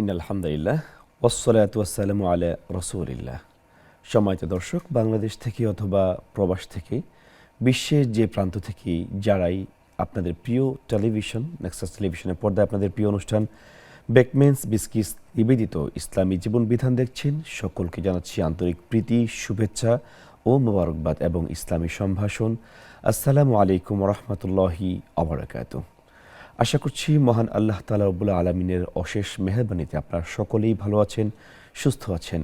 ইন্নালহামদুলিল্লাহ ওয়াসসালাতু ওয়াসসালামু আলা রাসূলিল্লাহ। সম্মানিত দর্শক, বাংলাদেশ থেকে অথবা প্রবাস থেকে বিশ্বের যে প্রান্ত থেকে যারাই আপনাদের প্রিয় টেলিভিশন নেক্সাস টেলিভিশনের পর্দায় আপনাদের প্রিয় অনুষ্ঠান বেকমেন্স বিস্কিস নিবেদিত ইসলামী জীবন বিধান দেখছেন, সকলকে জানাচ্ছি আন্তরিক প্রীতি, শুভেচ্ছা ও মোবারকবাদ এবং ইসলামী সম্ভাষণ। আসসালামু আলাইকুম রহমতুল্লাহি আবরাকাতুহ। আশা করছি মহান আল্লাহ তাআলা রব্বুল আলামিনের অশেষ মেহেরবানিতে আপনারা সকলেই ভালো আছেন, সুস্থ আছেন।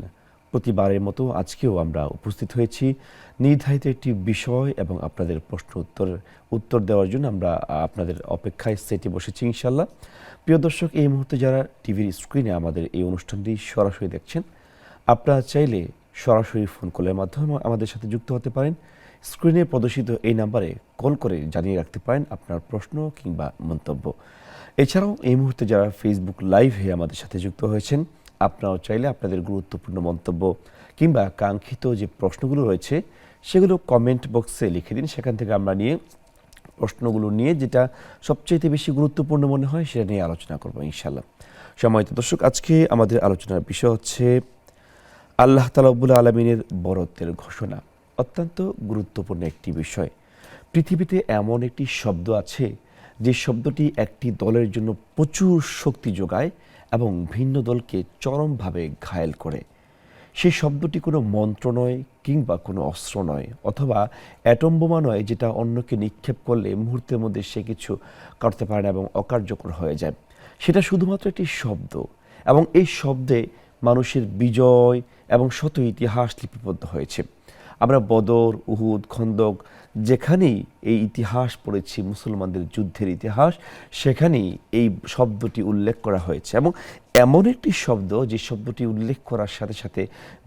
প্রতিবারের মতো আজকেও আমরা উপস্থিত হয়েছি নির্ধারিত একটি বিষয় এবং আপনাদের প্রশ্ন উত্তর দেওয়ার জন্য আমরা আপনাদের অপেক্ষায় সেটে বসেছি ইনশাল্লাহ। প্রিয় দর্শক, এই মুহূর্তে যারা টিভির স্ক্রিনে আমাদের এই অনুষ্ঠানটি সরাসরি দেখছেন, আপনারা চাইলে সরাসরি ফোন কলের মাধ্যমে আমাদের সাথে যুক্ত হতে পারেন। স্ক্রিনে প্রদর্শিত এই নাম্বারে কল করে জানিয়ে রাখতে পারেন আপনার প্রশ্ন কিংবা মন্তব্য। এছাড়াও এই মুহূর্তে যারা ফেসবুক লাইভে আমাদের সাথে যুক্ত হয়েছেন, আপনারাও চাইলে আপনাদের গুরুত্বপূর্ণ মন্তব্য কিংবা কাঙ্ক্ষিত যে প্রশ্নগুলো রয়েছে সেগুলো কমেন্ট বক্সে লিখে দিন। সেখান থেকে আমরা প্রশ্নগুলো নিয়ে যেটা সবচেয়ে বেশি গুরুত্বপূর্ণ মনে হয় সেটা নিয়ে আলোচনা করবো ইনশাআল্লাহ। সম্মানিত দর্শক, আজকে আমাদের আলোচনার বিষয় হচ্ছে আল্লাহ তাআলা রব্বুল আলামিনের বরত্বের ঘোষণা। অত্যন্ত গুরুত্বপূর্ণ একটি বিষয়। পৃথিবীতে এমন একটি শব্দ আছে যে শব্দটি একটি দলের জন্য প্রচুর শক্তি যোগায় এবং ভিন্ন দলকে চরমভাবে ঘায়েল করে। সেই শব্দটি কোনো মন্ত্র নয় কিংবা কোনো অস্ত্র নয় অথবা অ্যাটম বোমা নয়, যেটা অন্যকে নিক্ষেপ করলে মুহূর্তের মধ্যে সে কিছু করতে পারে না এবং অকার্যকর হয়ে যায়। সেটা শুধুমাত্র একটি শব্দ, এবং এই শব্দে মানুষের বিজয় এবং শত ইতিহাস লিপিবদ্ধ হয়েছে। আমরা বদর, উহুদ, খন্দক যেখানেই এই ইতিহাস পড়েছি, মুসলমানদের যুদ্ধের ইতিহাস, সেখানেই এই শব্দটি উল্লেখ করা হয়েছে। এবং এমন একটি শব্দ যে শব্দটি উল্লেখ করার সাথে সাথে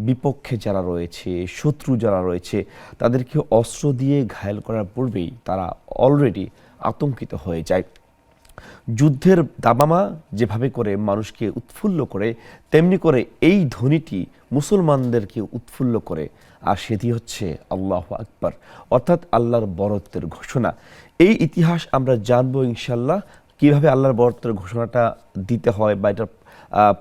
বিপক্ষে যারা রয়েছে, শত্রু যারা রয়েছে, তাদেরকে অস্ত্র দিয়ে ঘায়েল করার পূর্বেই তারা অলরেডি আতঙ্কিত হয়ে যায়। যুদ্ধের দামামা যেভাবে করে মানুষকে উৎফুল্ল করে, তেমনি করে এই ধ্বনিটি মুসলমানদেরকে উৎফুল্ল করে, আর সেটি হচ্ছে আল্লাহু আকবার, অর্থাৎ আল্লাহর বরত্বের ঘোষণা। এই ইতিহাস আমরা জানবো ইনশাল্লাহ, কিভাবে আল্লাহর বরত্বের ঘোষণাটা দিতে হয় বা এটার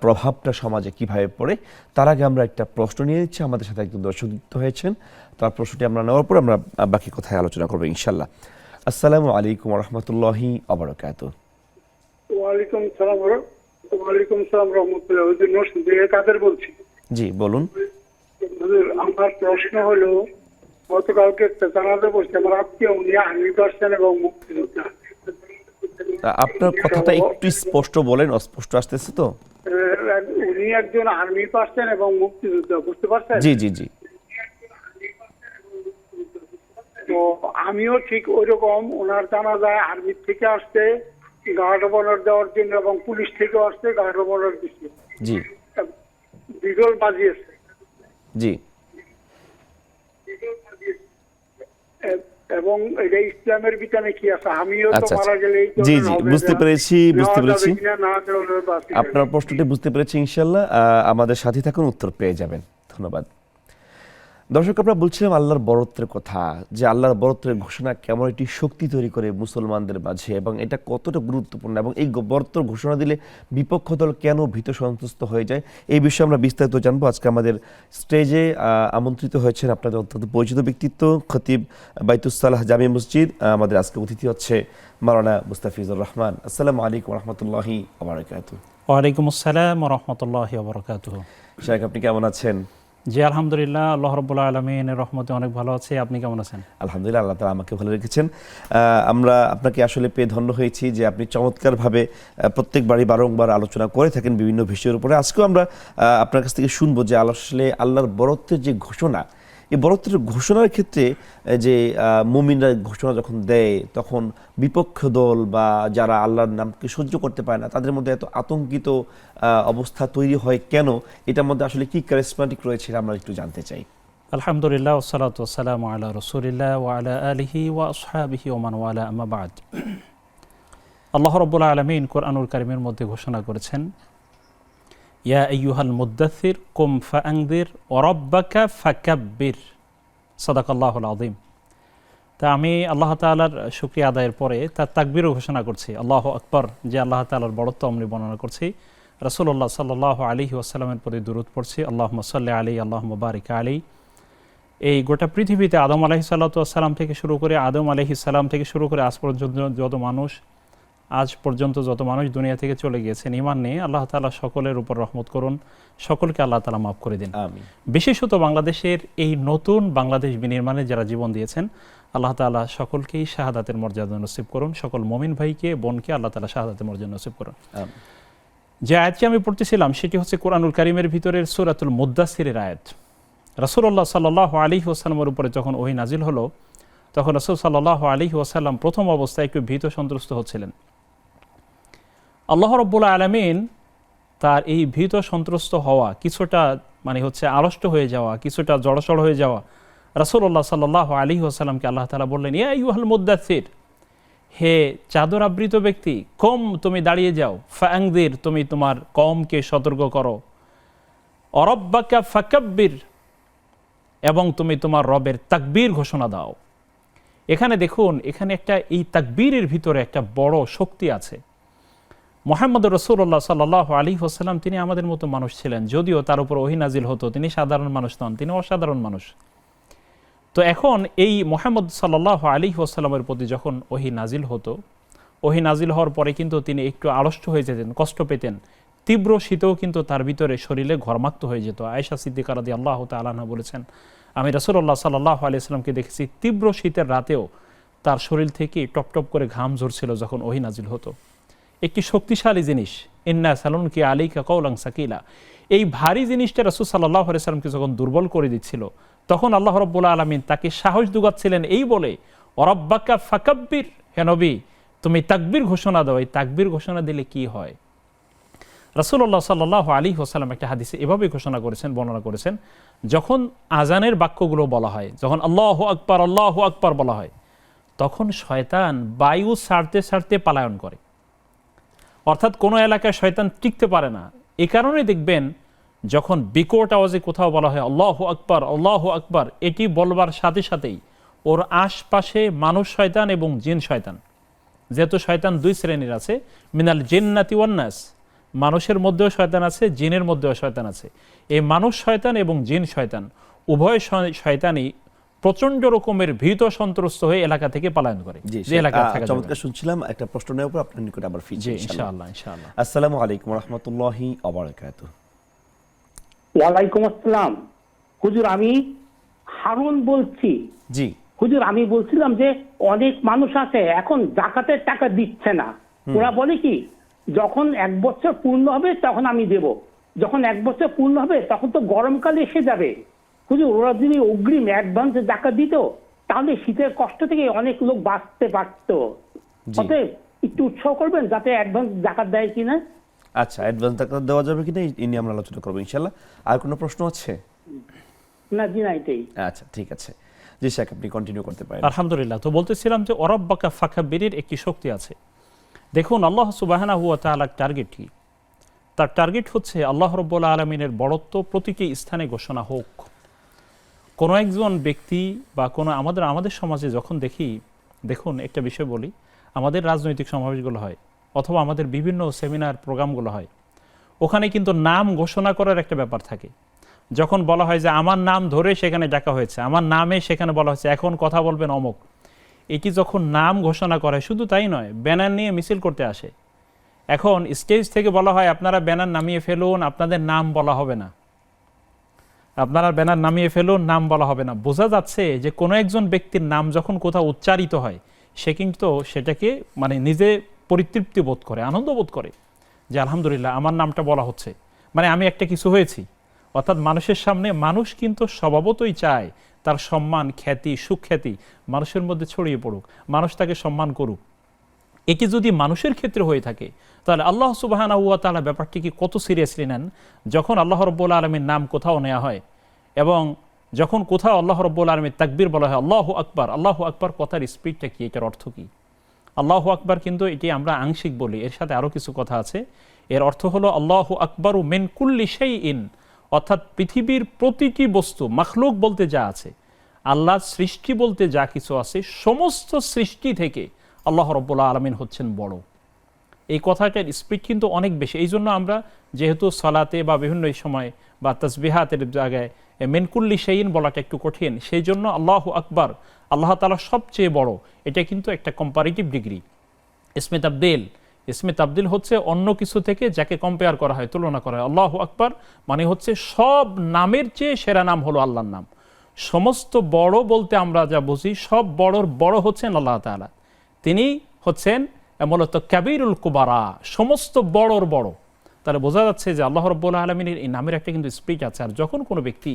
প্রভাবটা সমাজে কিভাবে পড়ে। তার আগে আমরা একটা প্রশ্ন নিয়ে নিচ্ছি, আমাদের সাথে একজন দর্শক যুক্ত হয়েছেন। তার প্রশ্নটি আমরা নেওয়ার পর আমরা বাকি কথায় আলোচনা করবো ইনশাল্লাহ। আসসালামু আলাইকুম রহমতুল্লাহি আবরাকাতুহ। ওয়ালাইকুম সালাম রহমতুল্লাহ। হুজুর নরসিংদী কাদের বলছি। জি বলুন। হুজুর, আমার প্রশ্ন হলো, গতকালকে একটা জানাজা পড়ছে, আমার আত্মীয়, উনি আর্মি পার্সন এবং মুক্তিযোদ্ধা। আপনার কথাটা একটু স্পষ্ট বলেন, অস্পষ্ট আসতেছে তো। উনি একজন আর্মি পার্সন এবং মুক্তিযোদ্ধা, বুঝতে পারছেন? জি জি জি। তো আমিও ঠিক ওইরকম ওনার জানাজায় আর্মি থেকে আসতে গার্ড অফ অনার দেওয়ার জন্য এবং পুলিশ থেকে আসতে গার্ড অফ অনার দিচ্ছে। জি বিজল বাজিয়েছে। জি। এবং এটা ইসলামের বিধানে কি আছে? আমিও তো আচ্ছা মারা গেলে জি জি, বুঝতে পেরেছি বুঝতে পেরেছি। না, আপনার প্রশ্নটি বুঝতে পেরেছি ইনশাল্লাহ। আমাদের সাথে থাকুন, উত্তর পেয়ে যাবেন। ধন্যবাদ। দর্শক, আমরা বলছিলাম আল্লাহর বরত্বের কথা, যে আল্লাহর বরত্বের ঘোষণা কেমন একটি শক্তি তৈরি করে মুসলমানদের মাঝে এবং এটা কতটা গুরুত্বপূর্ণ, এবং এই বরত্বের ঘোষণা দিলে বিপক্ষ দল কেন ভীত সন্ত্রস্ত হয়ে যায়, এই বিষয়ে আমরা বিস্তারিত জানবো। আজকে আমাদের স্টেজে আমন্ত্রিত হয়েছেন আপনাদের অত্যন্ত পরিচিত ব্যক্তিত্ব, খতিব বাইতুস সালাহ জামি মসজিদ। আমাদের আজকে অতিথি হচ্ছে মাওলানা মুস্তাফিজুর রহমান। আসসালামু আলাইকুম রহমতুল্লাহি ওয়া বারাকাতুহু। ওয়ালাইকুম আসসালাম ওয়া রাহমাতুল্লাহি ওয়া বারাকাতুহু। শাইখ, আপনি কেমন আছেন? জি আলহামদুলিল্লাহ, আল্লাহ রাব্বুল আলামিনের রহমতে অনেক ভালো আছি। আপনি কেমন আছেন? আলহামদুলিল্লাহ, আল্লাহ তাআলা আমাকে ভালো রেখেছেন। আমরা আপনাকে আসলে পেয়ে ধন্য হয়েছি যে আপনি চমৎকারভাবে প্রত্যেকবারই বারংবার আলোচনা করে থাকেন বিভিন্ন বিষয়ের উপরে। আজকেও আমরা আপনার কাছ থেকে শুনবো যে আসলে আল্লাহর বরত্বের যে ঘোষণা, এই বরত্বের ঘোষণার ক্ষেত্রে যে মুমিনরা ঘোষণা যখন দেয়, তখন বিপক্ষ দল বা যারা আল্লাহর নামকে সহ্য করতে পারে না, তাদের মধ্যে এত আতঙ্কিত অবস্থা তৈরি হয় কেন? এটার মধ্যে আসলে কি ক্যারিজমাটিক রয়েছে আমরা একটু জানতে চাই। আলহামদুলিল্লাহ ওয়াসসালাতু ওয়াসসালামু আলা রাসূলিল্লাহ ওয়া আলা আলিহি ওয়া আসহাবিহি ওয়া মান ওয়ালা, আম্মা বা'দ। আল্লাহ রাব্বুল আলামিন কোরআনুল কারীমের মধ্যে ঘোষণা করেছেন, ইয়া আইয়ুহাল মুদ্দাথির কুম ফাআনযির ওয়া রাব্বাকা ফাকাব্বির। সাদাকাল্লাহুল আযীম। তা আমি আল্লাহ তাআলার শুকরিয়া আদায়ের পরে তার তাকবীরও ঘোষণা করছি, আল্লাহু আকবার, যে আল্লাহ তাআলার বড়ত্ব আমরা বর্ণনা করছি। রাসূলুল্লাহ সাল্লাল্লাহু আলাইহি ওয়াসাল্লামের প্রতি দুরূদ পড়ছি, আল্লাহুম্মা সাল্লি আলাইহি আল্লাহুম্মা বারিক আলাইহি। এই গোটা পৃথিবীতে আদম আলাইহিস সালাতু ওয়াস সালাম থেকে শুরু করে আদম আলাইহিস সালাম থেকে শুরু করে আজ পর্যন্ত যত মানুষ দুনিয়া থেকে চলে গিয়েছেন ঈমান নিয়ে, আল্লাহ তাআলা সকলের উপর রহমত করুন, সকলকে আল্লাহ তাআলা মাফ করে দিন। আমিন। বিশেষত বাংলাদেশের এই নতুন বাংলাদেশ বিনির্মাণে যারা জীবন দিয়েছেন, আল্লাহ তাআলা সকলকেই শাহাদাতের মর্যাদা নসিব করুন। সকল মুমিন ভাইকে বোনকে আল্লাহ তাআলা শাহাদাতের মর্যাদা নসিব করুন। আমিন। যে আয়াতটি আমি পড়তেছিলাম সেটি হচ্ছে কোরআনুল কারীমের ভিতরের সূরাতুল মুদ্দাসসিরের আয়াত। রাসূলুল্লাহ সাল্লাল্লাহু আলাইহি ওয়াসাল্লামের উপরে যখন ওহী নাজিল হলো, তখন রাসূল সাল্লাল্লাহু আলাইহি ওয়াসাল্লাম প্রথম অবস্থায় একটু ভীত সন্ত্রস্ত হচ্ছিলেন। আল্লাহ রাব্বুল আলামিন তার এই ভীত সন্ত্রস্ত হওয়া, কিছুটা হচ্ছে আড়ষ্ট হয়ে যাওয়া, কিছুটা জড়সড় হয়ে যাওয়া রাসূলুল্লাহ সাল্লাল্লাহু আলাইহি ওয়াসাল্লামকে আল্লাহ তাআলা বললেন, ইয়া আইয়ুহাল মুদ্দাসসির, হে চাদর আবৃত ব্যক্তি, কম তুমি দাঁড়িয়ে যাও, ফাআনযির, তুমি তোমার কওমকে সতর্ক করো, অরব্বাকা ফাকাব্বির, এবং তুমি তোমার রবের তাকবীর ঘোষণা দাও। এখানে দেখুন, এখানে এই তাকবীরের ভিতরে একটা বড় শক্তি আছে। মুহাম্মদ রাসূলুল্লাহ সাল্লাল্লাহু আলাইহি ওয়াসাল্লাম তিনি আমাদের মতো মানুষ ছিলেন, যদিও তার উপর ওহী নাজিল হতো, তিনি সাধারণ মানুষ নন, তিনি অসাধারণ মানুষ। তো এখন এই মুহাম্মদ সাল্লাল্লাহু আলাইহি ওয়াসাল্লামের প্রতি যখন ওহী নাজিল হতো, ওহী নাজিল হওয়ার পরে কিন্তু তিনি একটু আড়ষ্ট হয়ে যেতেন, কষ্ট পেতেন, তীব্র শীতেও কিন্তু তার ভিতরে শরীরে ঘর্মাক্ত হয়ে যেত। আয়েশা সিদ্দিকা রাদিয়াল্লাহু তাআলা আনহা বলেছেন, আমি রাসূলুল্লাহ সাল্লাল্লাহু আলাইহি ওয়াসাল্লামকে দেখেছি তীব্র শীতের রাতেও তার শরীর থেকে টপ টপ করে ঘাম ঝরছিল যখন ওহী নাজিল হতো। একটি শক্তিশালী জিনিস, ইন্না সালুনকি আলাইকা কাওলান সাকিলা, এই ভারী জিনিসটা রাসূল সাল্লাল্লাহু আলাইহি ওয়াসাল্লামকে যখন দুর্বল করে দিচ্ছিল, তখন আল্লাহ রাব্বুল আলামিন তাকে সাহস যোগাচ্ছিলেন এই বলে, ওয়ারাব্বাকা ফাকাব্বির, হে নবী তুমি তাকবীর ঘোষণা দাও। এই তাকবীর ঘোষণা দিলে কি হয়? রাসূলুল্লাহ সাল্লাল্লাহু আলাইহি ওয়াসাল্লাম একটা হাদিসে এভাবে ঘোষণা করেছেন, বর্ণনা করেছেন, যখন আজানের বাক্যগুলো বলা হয়, যখন আল্লাহু আকবার বলা হয়, তখন শয়তান বায়ু ছাড়তে ছাড়তে পলায়ন করে। অর্থাৎ কোনো এলাকায় শয়তান টিকতে পারে না। এই কারণে দেখবেন যখন বিকট আওয়াজে কোথাও বলা হয় আল্লাহু আকবার, এটি বলবার সাথে সাথেই ওর আশপাশে মানুষ শয়তান এবং জিন শয়তান, যেহেতু শয়তান দুই শ্রেণীর আছে, মিনাল জিন্নাতি ওয়ান নাস, মানুষের মধ্যেও শয়তান আছে, জিনের মধ্যেও শয়তান আছে। এই মানুষ শয়তান এবং জিন শয়তান উভয় শয়তানই প্রচন্ড রকমের ভীত সন্ত্রস্ত হয়ে এলাকা থেকে পলায়ন করে। যে এলাকা থেকে চমৎকার শুনছিলাম, একটা প্রশ্নের উপর আপনার নিকট আবার ফিরছি ইনশাআল্লাহ। আসসালামু আলাইকুম ওয়া রাহমাতুল্লাহি ওয়া বারাকাতুহু। ওয়ালাইকুম আসসালাম। হুজুর, আমি হারুন বলছি। জি হুজুর, আমি বলছিলাম যে অনেক মানুষ আছে এখন যাকাতের টাকা দিচ্ছে না। ওরা বলে কি, যখন 1 বছর পূর্ণ হবে তখন আমি দেব, যখন 1 বছর পূর্ণ হবে তখন তো গরমকাল এসে যাবে। হুজুর, ওরা যদি অগ্রিম অ্যাডভান্সে জাকাত দিত তাহলে শীতের কষ্ট থেকে অনেক লোক বাঁচতে পারত। অতএব একটু উৎসাহ করবেন যাতে অ্যাডভান্স জাকাত দেয় কিনা। আচ্ছা, অ্যাডভান্স জাকাত দেওয়া যাবে কিনা এই নিয়ে আমরা আলোচনা করবো ইনশাআল্লাহ। আর কোনো প্রশ্ন আছে? না জি, না এটাই। আচ্ছা ঠিক আছে, জি শেখ আপনি কন্টিনিউ করতে পারেন। আলহামদুলিল্লাহ। তো বলতেছিলাম যে ওয়ারাব্বাকা ফাকাব্বিরের একটি শক্তি আছে। দেখুন, আল্লাহ সুবহানাহু ওয়া তাআলার টার্গেট কি? তার টার্গেট হচ্ছে আল্লাহ রাব্বুল আলামিনের বড়ত্ব প্রতিটি স্থানে ঘোষণা হোক। কোনো একজন ব্যক্তি বা কোনো আমাদের সমাজে যখন দেখুন একটা বিষয় বলি, আমাদের রাজনৈতিক সমাবেশগুলো হয় অথবা আমাদের বিভিন্ন সেমিনার প্রোগ্রামগুলো হয়, ওখানে কিন্তু নাম ঘোষণা করার একটা ব্যাপার থাকে। যখন বলা হয় যে আমার নাম ধরে সেখানে ডাকা হয়েছে, আমার নামে সেখানে বলা হয়েছে এখন কথা বলবেন অমুক, এটি যখন নাম ঘোষণা করা হয়, শুধু তাই নয়, ব্যানার নিয়ে মিছিল করতে আসে। এখন স্টেজ থেকে বলা হয় আপনারা ব্যানার নামিয়ে ফেলুন, আপনাদের নাম বলা হবে না, আপনারা ব্যানার নামিয়ে ফেলুন, নাম বলা হবে না। বোঝা যাচ্ছে যে কোনো একজন ব্যক্তির নাম যখন কোথাও উচ্চারিত হয়, সে কিন্তু সেটাকে নিজে পরিতৃপ্তি বোধ করে, আনন্দ বোধ করে যে আলহামদুলিল্লাহ আমার নামটা বলা হচ্ছে, আমি একটা কিছু হয়েছি। অর্থাৎ মানুষের সামনে মানুষ কিন্তু স্বভাবতই চায় তার সম্মান, খ্যাতি, সুখ্যাতি মানুষের মধ্যে ছড়িয়ে পড়ুক, মানুষ তাকে সম্মান করুক। এটি যদি মানুষের ক্ষেত্রে হয়ে থাকে তাহলে আল্লাহ সুবহানাহু ওয়া তাআলা ব্যাপারটিকে কত সিরিয়াসলি নেন। যখন আল্লাহ রাব্বুল আলামিনের নাম কোথাও নেওয়া হয় এবং যখন কোথাও আল্লাহ রাব্বুল আলামিনের তাকবীর বলা হয় আল্লাহু আকবার, কথার স্পিডটা কি, এটার অর্থ কি? আল্লাহু আকবার কিন্তু এটি আমরা আংশিক বলি, এর সাথে আরও কিছু কথা আছে। এর অর্থ হলো আল্লাহু আকবারু মিন কুল্লি শাইইন, অর্থাৎ পৃথিবীর প্রতিটি বস্তু, মাখলুক বলতে যা আছে, আল্লাহর সৃষ্টি বলতে যা কিছু আছে, সমস্ত সৃষ্টি থেকে আল্লাহ রাব্বুল আলামিন হচ্ছেন বড়। এই কথাটার স্পিড কিন্তু অনেক বেশি। এই জন্য আমরা যেহেতু সালাতে বা বিভিন্ন সময় বা তাসবিহাতের জায়গায় মিনকুল্লি শাইইন বলাটা একটু কঠিন, সেই জন্য আল্লাহু আকবার, আল্লাহ তাআলা সবচেয়ে বড়, এটা কিন্তু একটা কম্পারেটিভ ডিগ্রি। ইসমে তাবদিল হচ্ছে অন্য কিছু থেকে যাকে কম্পেয়ার করা হয়, তুলনা করা হয়। আল্লাহু আকবার মানে হচ্ছে সব নামের চেয়ে সেরা নাম হলো আল্লাহর নাম। সমস্ত বড় বলতে আমরা যা বুঝি, সব বড়র বড় হচ্ছেন আল্লাহ তাআলা। তিনি হচ্ছেন মূলত কাবীরুল কুবারা, সমস্ত বড়র বড়। তাহলে বোঝা যাচ্ছে যে আল্লাহ রাব্বুল আলামিনের এই নামের একটা কিন্তু স্পিচ আছে। আর যখন কোনো ব্যক্তি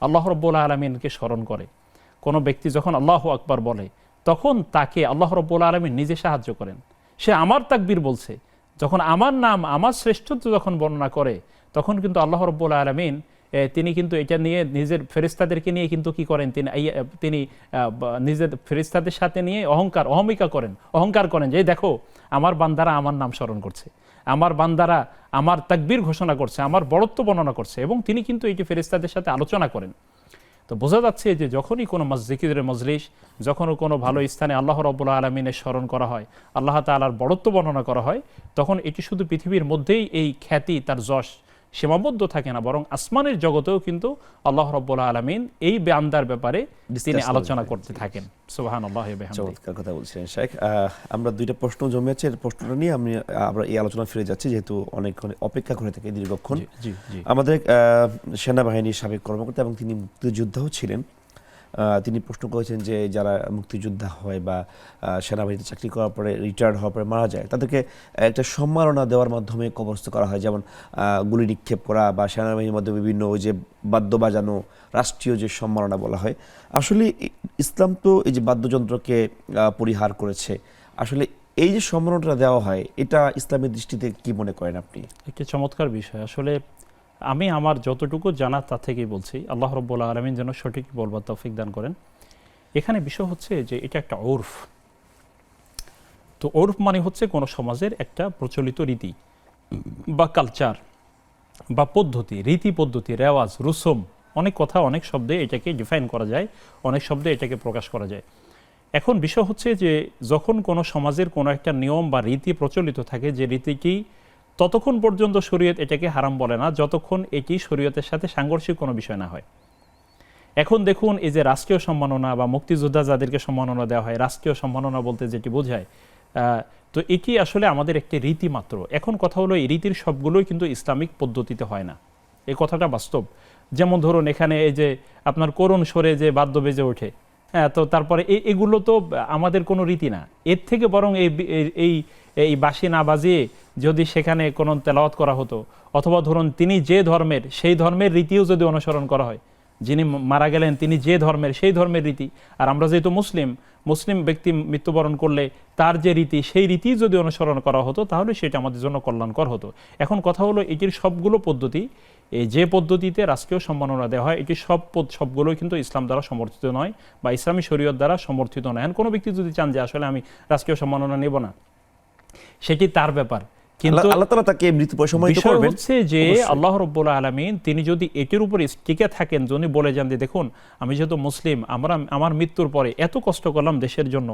আল্লাহ রাব্বুল আলামিনকে স্মরণ করে, কোনো ব্যক্তি যখন আল্লাহু আকবার বলে, তখন তাকে আল্লাহ রাব্বুল আলামিন নিজে সাহায্য করেন। সে আমার তাকবীর বলছে, যখন আমার নাম, আমার শ্রেষ্ঠত্ব যখন বর্ণনা করে, তখন কিন্তু আল্লাহ রাব্বুল আলামিন তিনি কিন্তু এটা নিয়ে নিজের ফেরেশতাদেরকে নিয়ে কিন্তু কি করেন, তিনি নিজের ফেরেশতাদের সাথে নিয়ে অহংকার করেন যে দেখো আমার বান্দারা আমার নাম স্মরণ করছে, আমার বান্দারা আমার তাকবীর ঘোষণা করছে, আমার বড়ত্ব বর্ণনা করছে, এবং তিনি কিন্তু এটি ফেরেশতাদের সাথে আলোচনা করেন। তো বোঝা যাচ্ছে যে যখনই কোনো জিকিরের মজলিস, যখনও কোনো ভালো স্থানে আল্লাহ রাব্বুল আলামিনের স্মরণ করা হয়, আল্লাহ তাআলার বড়ত্ব বর্ণনা করা হয়, তখন এটি শুধু পৃথিবীর মধ্যেই এই খ্যাতি, তার যশ সীমাবদ্ধ থাকে না, বরং আসমানের জগতেও কিন্তু আল্লাহ রাব্বুল আলামিন এই বান্দার ব্যাপারে তিনি আলোচনা করতে থাকেন। সুবহানাল্লাহি ওয়া বিহামদিহি। চমৎকার কথা বলছিলেন শেখ। আমরা দুইটা প্রশ্ন জমে আছে, প্রশ্নটা নিয়ে আমরা এই আলোচনা ফিরে যাচ্ছি, যেহেতু অনেক অপেক্ষা করে থাকে দীর্ঘক্ষণ। আমাদের সেনাবাহিনীর সাবেক কর্মকর্তা এবং তিনি মুক্তিযোদ্ধাও ছিলেন, তিনি প্রশ্ন করেছেন যে যারা মুক্তিযোদ্ধা হয় বা সেনাবাহিনীতে চাকরি করার পরে রিটায়ার্ড হওয়ার পরে মারা যায়, তাদেরকে একটা সম্মাননা দেওয়ার মাধ্যমে কবরস্থ করা হয়, যেমন গুলি নিক্ষেপ করা বা সেনাবাহিনীর মধ্যে বিভিন্ন ওই যে বাদ্য বাজানো, রাষ্ট্রীয় যে সম্মাননা বলা হয়। আসলে ইসলাম তো এই যে বাদ্যযন্ত্রকে পরিহার করেছে, আসলে এই যে সম্মাননাটা দেওয়া হয়, এটা ইসলামের দৃষ্টিতে কি মনে করেন আপনি? একটি চমৎকার বিষয়। আসলে আমি আমার যতটুকু জানা তা থেকেই বলছি, আল্লাহ রাব্বুল আলামিন যেন সঠিক বলবার তৌফিক দান করেন। এখানে বিষয় হচ্ছে যে এটা একটা ওরফ। তো ওরফ মানে হচ্ছে কোনো সমাজের একটা প্রচলিত রীতি বা কালচার বা পদ্ধতি, রীতি পদ্ধতি, রেওয়াজ, রুসুম, অনেক কথা, অনেক শব্দে এটাকে ডিফাইন করা যায়, অনেক শব্দে এটাকে প্রকাশ করা যায়। এখন বিষয় হচ্ছে যে যখন কোনো সমাজের কোনো একটা নিয়ম বা রীতি প্রচলিত থাকে, যে রীতিটি ততক্ষণ পর্যন্ত শরীয়ত এটাকে হারাম বলে না যতক্ষণ এটি শরীয়তের সাথে সাংঘর্ষিক কোনো বিষয় না হয়। এখন দেখুন, এই যে রাষ্ট্রীয় সম্মাননা বা মুক্তিযোদ্ধা যাদেরকে সম্মাননা দেওয়া হয়, রাষ্ট্রীয় সম্মাননা বলতে যেটি বোঝায়, তো এটি আসলে আমাদের একটি রীতি মাত্র। এখন কথা হলো, এই রীতির সবগুলোই কিন্তু ইসলামিক পদ্ধতিতে হয় না, এই কথাটা বাস্তব। যেমন ধরুন এখানে এই যে আপনার করুণ স্বরে যে বাদ্য বেজে ওঠে, হ্যাঁ, তো তারপরে এগুলো তো আমাদের কোনো রীতি না। এর থেকে বরং এই বাঁশি না বাজিয়ে যদি সেখানে কোনো তেলাওয়াত করা হতো, অথবা ধরুন তিনি যে ধর্মের, সেই ধর্মের রীতিও যদি অনুসরণ করা হয়, যিনি মারা গেলেন তিনি যে ধর্মের, সেই ধর্মের রীতি, আর আমরা যেহেতু মুসলিম ব্যক্তি মৃত্যুবরণ করলে তার যে রীতি, সেই রীতি যদি অনুসরণ করা হতো, তাহলে সেটা আমাদের জন্য কল্যাণকর হতো। এখন কথা হলো, এটির সবগুলো পদ্ধতি, এই যে পদ্ধতিতে রাষ্ট্রীয় সম্মাননা দেওয়া হয়, এটি সবগুলোই কিন্তু ইসলাম দ্বারা সমর্থিত নয় বা ইসলামী শরীয়ত দ্বারা সমর্থিত নয়। এখন কোনো ব্যক্তি যদি চান যে আসলে আমি রাষ্ট্রীয় সম্মাননা নেব না, সেটি তার ব্যাপার, কিন্তু আল্লাহ তাআলা তাকে মৃত্যু প্রশমনিত বিষয় করবেন। হচ্ছে যে আল্লাহ রাব্বুল আলামিন তিনি যদি এটির উপর টিকে থাকেন, যদি বলে যান যে দেখুন আমি যেহেতু মুসলিম, আমার মৃত্যুর পরে এত কষ্ট করলাম দেশের জন্য,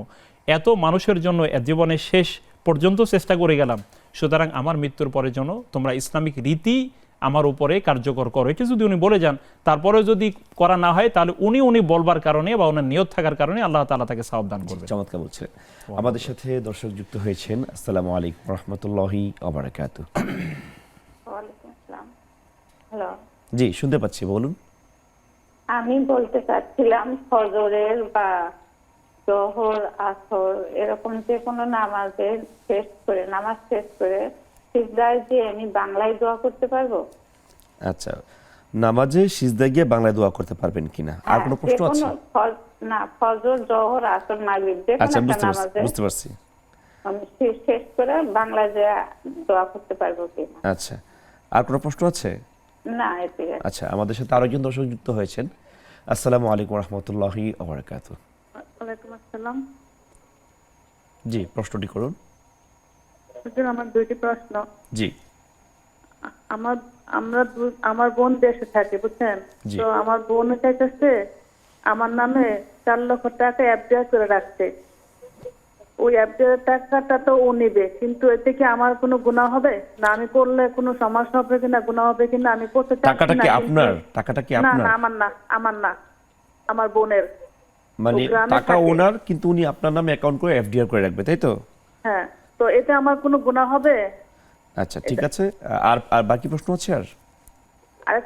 এত মানুষের জন্য জীবনের শেষ পর্যন্ত চেষ্টা করে গেলাম, সুতরাং আমার মৃত্যুর পরে জন্য তোমরা ইসলামিক রীতি আমার উপরে কার্যকর করো, এটি যদি উনি বলে যান, তারপরে যদি করা না হয়, তাহলে উনি বলবার কারণে বা ওনার নিয়ত থাকার কারণে আল্লাহ তাআলা তাকে সাবধান করবে। চমৎকার বলছিলেন। আমাদের সাথে দর্শক যুক্ত হয়েছেন। আসসালামু আলাইকুম ওয়া রাহমাতুল্লাহি ওয়া বারাকাতুহু। ওয়ালাইকুম আসসালাম। হ্যালো, জি শুনতে পাচ্ছি, বলুন। আমি বলতে চাচ্ছিলাম ফজরের বা জোহর, আসর এরকম যে কোনো নামাজ শেষ করে সিজদায় যে আমি বাংলায় দোয়া করতে পারবো? আচ্ছা, নামাজে সিজদায় গিয়ে বাংলায় দোয়া করতে পারবেন কিনা, আর কোনো প্রশ্ন আছে? না, ফজর, জোহর, আসর, মাগরিব যে আচ্ছা, কোনো একটা নামাজে বুঝতে পারছি। আমি শেষ করে বাংলায় যে দোয়া করতে পারবো কিনা? আচ্ছা, আর কোনো প্রশ্ন আছে? না, এটি। আচ্ছা, আমাদের সাথে আরেকজন দর্শক যুক্ত হয়েছেন। আসসালামু আলাইকুম ওয়া রাহমাতুল্লাহি ওয়া বারাকাতুহু। ওয়ালাইকুম আসসালাম। জি, প্রশ্নটি করুন। আমার দুইটি প্রশ্ন। জি। আমার বোন দেশে থাকে, বুঝছেন, জি। তো আমার বোন চাইতেছে আমার নামে 4 লক্ষ টাকা এফডিআর করে রাখতে। ওই এফডিআর টাকাটা তো ও নেবে, কিন্তু এতে কি আমার কোনো গুনাহ হবে না? আমি করলে কোনো সমস্যা হবে কিনা, গুনাহ হবে কিনা আমি করতে চাচ্ছি টাকাটা না, কি কিন্তু- আপনার? টাকাটা কি না আপনার? না আমার না, আমার বোনের। মানে ও গ্রামে টাকা থাকে। ওনার, কিন্তু উনি আপনার নামে অ্যাকাউন্ট করে এফডিআর করে রাখবে, তাই তো? হ্যাঁ, তো এতে আমার কোনো গুনাহ হবে? আচ্ছা, ঠিক আছে। আর আর বাকি প্রশ্ন আছে আর? আর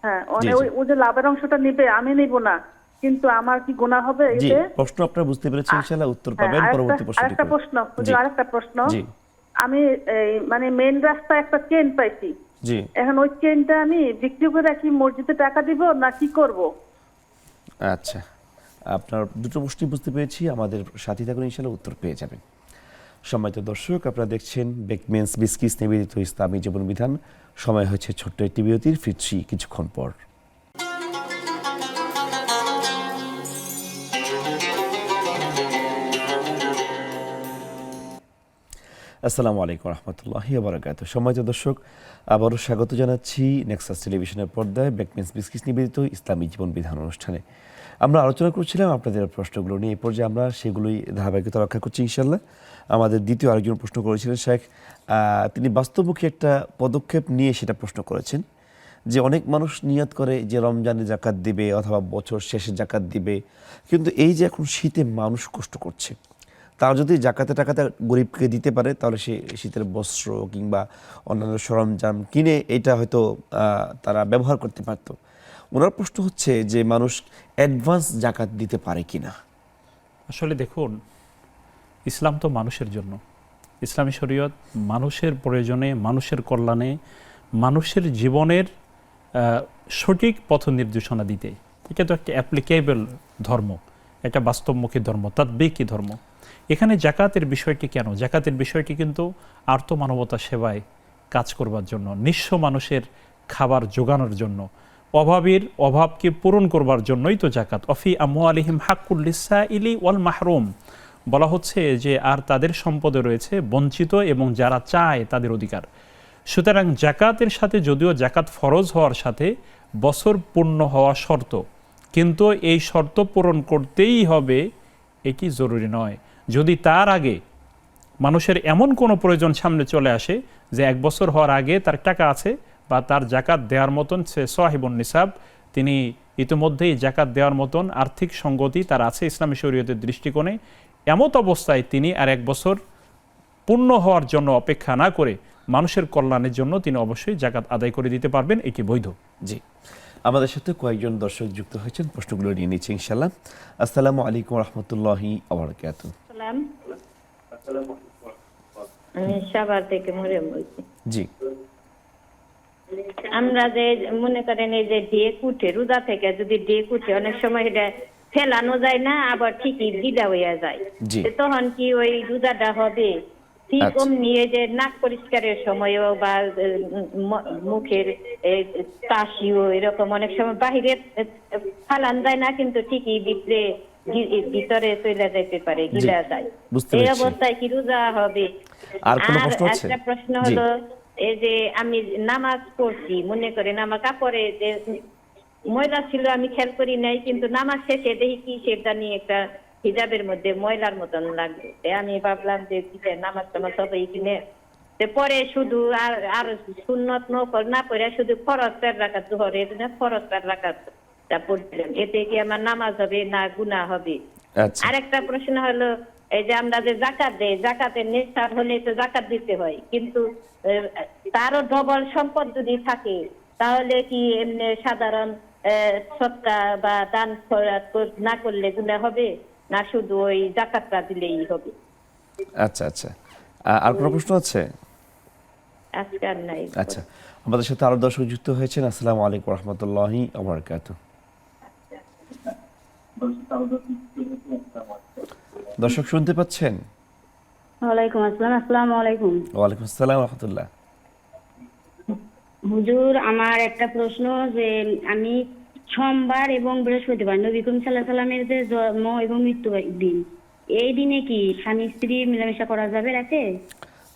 হ্যাঁ, জি, ওই ও যে লাভের অংশটা নিবে, আমি নিব না, কিন্তু আমার কি গুনাহ হবে জি, এতে? প্রশ্ন আপনারা বুঝতে পেরেছেন, ইনশাআল্লাহ উত্তর হ্যাঁ, পাবেন পরবর্তী প্রশ্নটি আরেকটা করে। প্রশ্ন, জি, আরেকটা প্রশ্ন। জি, আমি এই মানে মেইন রাস্তায় একটা চেন পাইছি, জি। এখন ওই চেনটা আমি বিক্রি করে কি মসজিদে টাকা দিব না কি করব? আচ্ছা, আপনার দুটো প্রশ্নই বুঝতে পেরেছি, আমাদের সাথী থাকুন, ইনশাআল্লাহ উত্তর পেয়ে যাবেন। সম্মানিত দর্শক, আপনারা দেখছেন বেকমেন্স বিস্কিস নিবেদিত ইসলামী জীবন বিধান। সময় হয়েছে ছোট্ট একটি বিরতির, ফিরছি কিছুক্ষণ পর। আসসালামু আলাইকুম রহমতুল্লাহি ওয়া বারাকাতুহু। সম্মানিত দর্শক, আবারও স্বাগত জানাচ্ছি নেক্সাস টেলিভিশনের পর্দায় বেকমেন্স বিস্কিস নিবেদিত ইসলামী জীবন বিধান অনুষ্ঠানে। আমরা আলোচনা করছিলাম আপনাদের প্রশ্নগুলো নিয়ে, এই পর্যায়ে আমরা সেগুলোই ধারাবাহিকতা রক্ষা করছি ইনশাল্লাহ। আমাদের দ্বিতীয় আরেকজন প্রশ্ন করেছিলেন শেখ, তিনি বাস্তবমুখী একটা পদক্ষেপ নিয়ে সেটা প্রশ্ন করেছেন যে অনেক মানুষ নিয়ত করে যে রমজানে জাকাত দিবে অথবা বছর শেষে জাকাত দিবে, কিন্তু এই যে এখন শীতে মানুষ কষ্ট করছে, তারা যদি জাকাতে টাকাতে গরিবকে দিতে পারে তাহলে সে শীতের বস্ত্র কিংবা অন্যান্য সরঞ্জাম কিনে এটা হয়তো তারা ব্যবহার করতে পারত। ওনার প্রশ্ন হচ্ছে যে মানুষ অ্যাডভান্স জাকাত দিতে পারে কিনা। আসলে দেখুন, ইসলাম তো মানুষের জন্য, ইসলামী শরীয়ত মানুষের প্রয়োজনে, মানুষের কল্যাণে, মানুষের জীবনের সঠিক পথ নির্দেশনা দিতে। এটা তো একটা অ্যাপ্লিকেবল ধর্ম, একটা বাস্তবমুখী ধর্ম, তাদবিকি ধর্ম। এখানে জাকাতের বিষয়টি কেন? জাকাতের বিষয়টি কিন্তু আর্ত মানবতা সেবায় কাজ করবার জন্য, নিঃস্ব মানুষের খাবার জোগানোর জন্য, অভাবীর অভাবকে পূরণ করবার জন্যই তো জাকাত। অফি আমওয়ালিহিম হাক্কুল লিসাইলি ওয়াল মাহরুম, বলা হচ্ছে যে আর তাদের সম্পদে রয়েছে বঞ্চিত এবং যারা চায় তাদের অধিকার। সুতরাং জাকাতের সাথে, যদিও জাকাত ফরজ হওয়ার সাথে বছর পূর্ণ হওয়া শর্ত, কিন্তু এই শর্ত পূরণ করতেই হবে এটি জরুরি নয়। যদি তার আগে মানুষের এমন কোনো প্রয়োজন সামনে চলে আসে যে 1 বছর হওয়ার আগে তার টাকা আছে বা তার জাকাত দেওয়ার মতন, সে সাহিবুন নিসাব, তিনি ইতিমধ্যেই জাকাত দেওয়ার মতন আর্থিক সঙ্গতি তার আছে ইসলামী শরীয়তের দৃষ্টিকোণে, এমত অবস্থায় তিনি আর 1 বছর পূর্ণ হওয়ার জন্য অপেক্ষা না করে মানুষের কল্যাণের জন্য তিনি অবশ্যই জাকাত আদায় করে দিতে পারবেন, এটি বৈধ। জি, আমাদের সাথে কয়েকজন দর্শক যুক্ত হয়েছেন, প্রশ্নগুলো নিয়ে নিচ্ছি ইনশাল্লাহ। আসসালামু আলাইকুম রহমতুল্লাহি ওয়া বারাকাতুহু। আমি সাভার থেকে মরিয়ম বলছি। জি, আমরা যে মনে করেন এই যে ডেক উঠে, রোজা থেকে যদি ডেক উঠে, অনেক সময় এটা ফেলানো যায় না, আবার ঠিকই বিদা হইয়া যায়, জি। তখন কি ওই রোজাটা হবে ঠিক আচ্ছা। নিয়ে যে নাক পরিষ্কারের সময়ও বা মুখের কাশিও এরকম অনেক সময় বাহিরে ফালান যায় না, কিন্তু ঠিকই ভিতরে চলে যেতে পারে, গিলা যায়, বুঝতে এই পেরেছি। অবস্থায় কি রোজা হবে? আর কোনো প্রশ্ন আছে? একটা প্রশ্ন জি। হলো, এই যে আমি নামাজ পড়ছি, মনে করেন আমার কাপড়ে যে ময়লা ছিল আমি খেয়াল করি নাই, কিন্তু নামাজ শেষে দেখি কি সেটা নিয়ে একটা হিজাবের মধ্যে ময়লার মতন লাগবে, আমি ভাবলাম যে নামাজ টামাজ সবাই কিনে পরে শুধু আর সুন্নত নফল না পড়ে শুধু ফরজ 4 রাকাত, জোহরের ফরজ 4 রাকাত পড়ছিলাম, এতে কি আমার নামাজ হবে না গুনাহ হবে? আচ্ছা, আরেকটা প্রশ্ন হলো, এই যে আমরা যে জাকাত দেই, জাকাতের নিঃস্বার হলে তো জাকাত দিতে হয়, কিন্তু তারও ডবল সম্পদ যদি থাকে তাহলে কি এমনি সাধারণ সদকা বা দান খয়রাত না করলে গুনাহ হবে, না শুধু ওই জাকাতটা দিলেই হবে? আচ্ছা, আচ্ছা। আর কোনো প্রশ্ন আছে? আজকে আর নাই। আচ্ছা, আমাদের সাথে আরো দর্শক যুক্ত হয়েছেন। আসসালামু আলাইকুম রহমতুল্লাহি ওয়া বারাকাতুহু। দর্শক শুনতে পাচ্ছেন? ওয়ালাইকুম আসসালাম। আসসালামু আলাইকুম। ওয়ালাইকুম আসসালাম রহমতুল্লাহ। হুজুর, আমার একটা প্রশ্ন, যে আমি সোমবার এবং বৃহস্পতিবার নবী করিম সাল্লাল্লাহু আলাইহি সাল্লামের যে জন্ম এবং মৃত্যু দিন, এই দিনে কি স্বামী স্ত্রী মেলামেশা করা যাবে রাতে?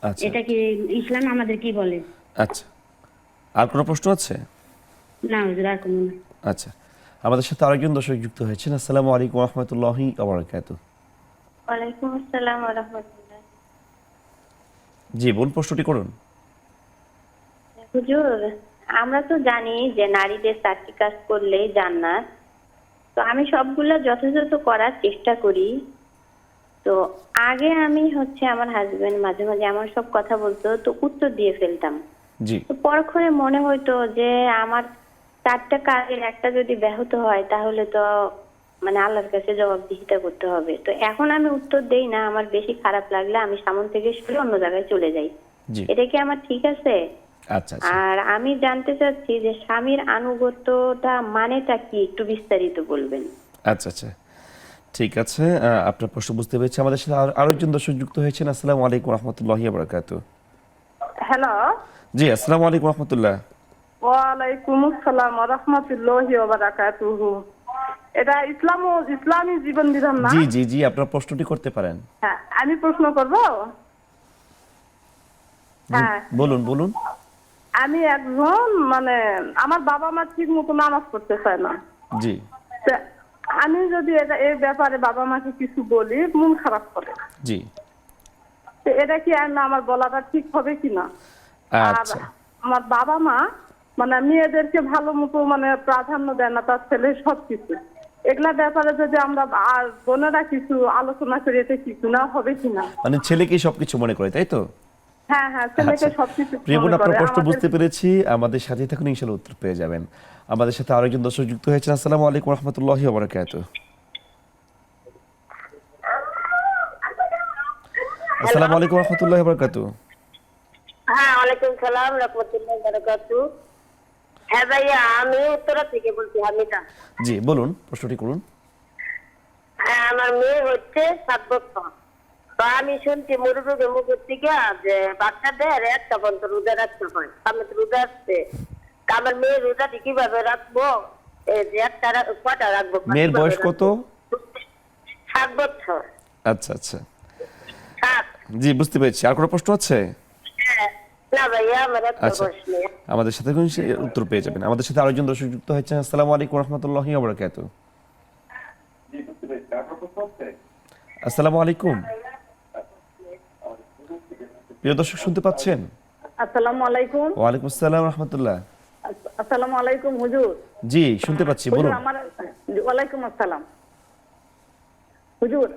আচ্ছা, এটা কি ইসলাম আমাদের কি বলে? আচ্ছা। আর কোনো প্রশ্ন আছে? না হুজুর, আর কোনো না। আচ্ছা, আমাদের সাথে আরেকজন দর্শক যুক্ত হয়েছেন। আসসালামু আলাইকুম রহমতুল্লাহি ওয়া বারাকাতুহু। ওয়ালাইকুম আসসালাম ওয়া রাহমাতুল্লাহ। জি বোন, প্রশ্নটি করুন। হুজুর, আমরা তো জানি যে নারীদের 4টি কাজ করলেই জান্নাত। তো আমি সবগুলা যথাযথ করার চেষ্টা করি। তো আগে আমি আমার হাজবেন্ড মাঝে মাঝে এমন সব কথা বলতো, তো উত্তর দিয়ে ফেলতাম। জি তো পরক্ষণে মনে হইতো যে আমার 4টা কাজের একটা যদি ব্যাহত হয় তাহলে তো আল্লাহর কাছে জবাবদিহিতা করতে হবে। তো এখন আমি উত্তর দেই না। আমার বেশি খারাপ লাগলে আমি সামন থেকে সরে অন্য জায়গায় চলে যাই। জি এটা কি আমার ঠিক আছে? আচ্ছা আচ্ছা আর আমি জানতে চাচ্ছি যে স্বামীর আনুগত্যটা মানেটা কি, একটু বিস্তারিত বলবেন। আচ্ছা আচ্ছা ঠিক আছে, আপনার প্রশ্ন বুঝতে পেরেছি। আমাদের সাথে আরো একজন দর্শক যুক্ত হয়েছেন। আসসালামু আলাইকুম রহমতুল্লাহি ওয়া বারাকাতুহু। হ্যালো, জি আসসালামু আলাইকুম রহমতুল্লাহ। ওয়ালাইকুম আসসালাম ওয়া রাহমাতুল্লাহি ওয়া বারাকাতুহু। এটা ইসলামী জীবন বিধান না? জি জি জি আপনার প্রশ্নটি করতে পারেন। হ্যাঁ, আমি প্রশ্ন করব। জি, হ্যাঁ, বলুন বলুন। আমি একজন আমার বাবা মা ঠিক মতো নামাজ পড়তে চায় না। জি তা আমি যদি এই ব্যাপারে বাবা মাকে কিছু বলি, মন খারাপ করে। জি তো এটা কি আমার বলাটা ঠিক হবে কিনা? আর আচ্ছা আমার বাবা মা মেয়েদেরকে ভালো মতো প্রাধান্য দেয় না, তার ছেলে সবকিছু। এগুলা ব্যাপারে যদি আমরা আর বোনেরা কিছু আলোচনা করি, এতে কি গুণা হবে কিনা? মানে ছেলেকেই সবকিছু মনে করে, তাই তো? হ্যাঁ হ্যাঁ, ছেলেকে আচ্ছা। সবকিছু প্রিয় বোন, মনে আপনার করে। প্রশ্ন আমাদের- বুঝতে পেরেছি। আমাদের সাথে থাকুন, ইনশাআল্লাহ উত্তর পেয়ে যাবেন। আমাদের সাথে আরেকজন দর্শক যুক্ত হয়েছেন। আসসালামু আলাইকুম রহমতুল্লাহি ওয়া বারাকাতুহু। আসসালামু আলাইকুম রহমতুল্লাহি ওয়া বারাকাতুহু। হ্যাঁ, ওয়ালাইকুম সালাম রাহমাতুল্লাহি ওয়া বারাকাতুহু। হ্যাঁ ভাইয়া, আমি উত্তরা থেকে বলছি, হামিদা। জি বলুন, প্রশ্নটি করুন। হ্যাঁ, আমার মেয়ে হচ্ছে 7 বছর। তো আমি শুনছি মুরুবের মুখের থেকে যে বাচ্চাদের একটা পর্যন্ত রোজা রাখতে হয়। আমি তো রোজা আসছে, তা আমার মেয়ে রোজাটি কিভাবে রাখবো? এই যে কটা রাখবো? মেয়ের বয়স কত? 7 বছর। আচ্ছা আচ্ছা 7। জি বুঝতে পেরেছি। আর কোনো প্রশ্ন আছে? হ্যাঁ, না ভাইয়া, আমার একটা আচ্ছা, বয়স নেই। আমাদের সাথে থাকুন, উত্তর পেয়ে যাবেন। আমাদের সাথে আরেকজন দর্শক যুক্ত হয়েছেন। আসসালামু আলাইকুম রহমতুল্লাহি ওয়া বারাকাতুহু। আসসালামু আলাইকুম। প্রিয় দর্শক, শুনতে পাচ্ছেন? আসসালামু আলাইকুম। ওয়ালাইকুম আসসালাম রহমতুল্লাহ। আসসালামু আলাইকুম হুজুর। জি শুনতে পাচ্ছি, হুজুর, বলুন। ওয়ালাইকুম আসসালাম হুজুর।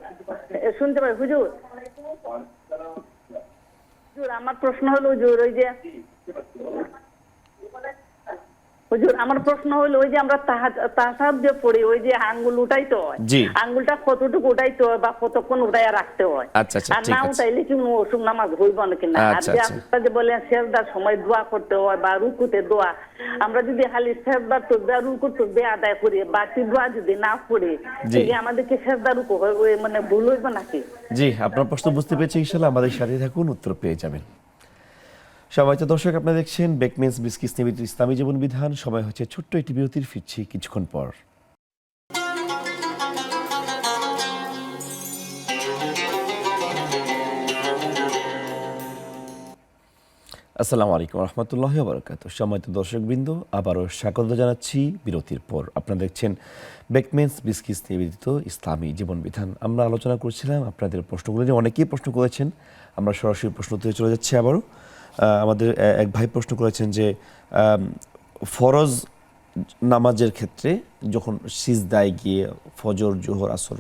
শুনতে পাই হুজুর? হুজুর, আমার প্রশ্ন হলো হুজুর, ওই যে আমরা তাহাজ্জুদ যে পড়ি, ওই যে আঙ্গুল উঠাইতে হয়, জি। আঙ্গুলটা কতটুকু উঠাইতে হয় বা কতক্ষণ উঠাইয়া রাখতে হয়? আচ্ছা, আচ্ছা, আর ঠিক না আছে। উঠাইলে কি ওসব নামাজ হইব নাকি? না? আর আচ্ছা, যে আচ্ছা। আপনারা যে বলেন সেজদার সময় দোয়া করতে হয় বা রুকুতে দোয়া, আমরা যদি খালি সেজদার তো রুকু তো আদায় করি, বাকি দোয়া যদি না পড়ি, জি। আমাদেরকে সেজদা রুকু ভুল হইব নাকি? জি আপনার প্রশ্ন বুঝতে পেরেছি। ইনশাআল্লাহ আমাদের সাথে থাকুন, উত্তর পেয়ে যাবেন। সবাই তো দর্শক, আপনারা দেখছেন বেকমেন্স বিস্কিস নিবেদিত ইসলামী জীবন বিধান। সময় হচ্ছে ছোট্ট একটি বিরতির, ফিরছি কিছুক্ষণ পর। আসসালামু আলাইকুম রহমতুল্লাহি ওয়া বারাকাতুহু। সম্মানিত দর্শকবৃন্দ, আবারও স্বাগত জানাচ্ছি বিরতির পর। আপনারা দেখছেন বেকমেন্স বিস্কিস নিবেদিত ইসলামী জীবন বিধান। আমরা আলোচনা করছিলাম আপনাদের প্রশ্নগুলো নিয়ে। অনেকেই প্রশ্ন করেছেন, আমরা সরাসরি প্রশ্ন উত্তরে চলে যাচ্ছি আবারও। আমাদের এক ভাই প্রশ্ন করেছেন যে ফরজ নামাজের ক্ষেত্রে যখন সিজদায় গিয়ে ফজর, জোহর, আসর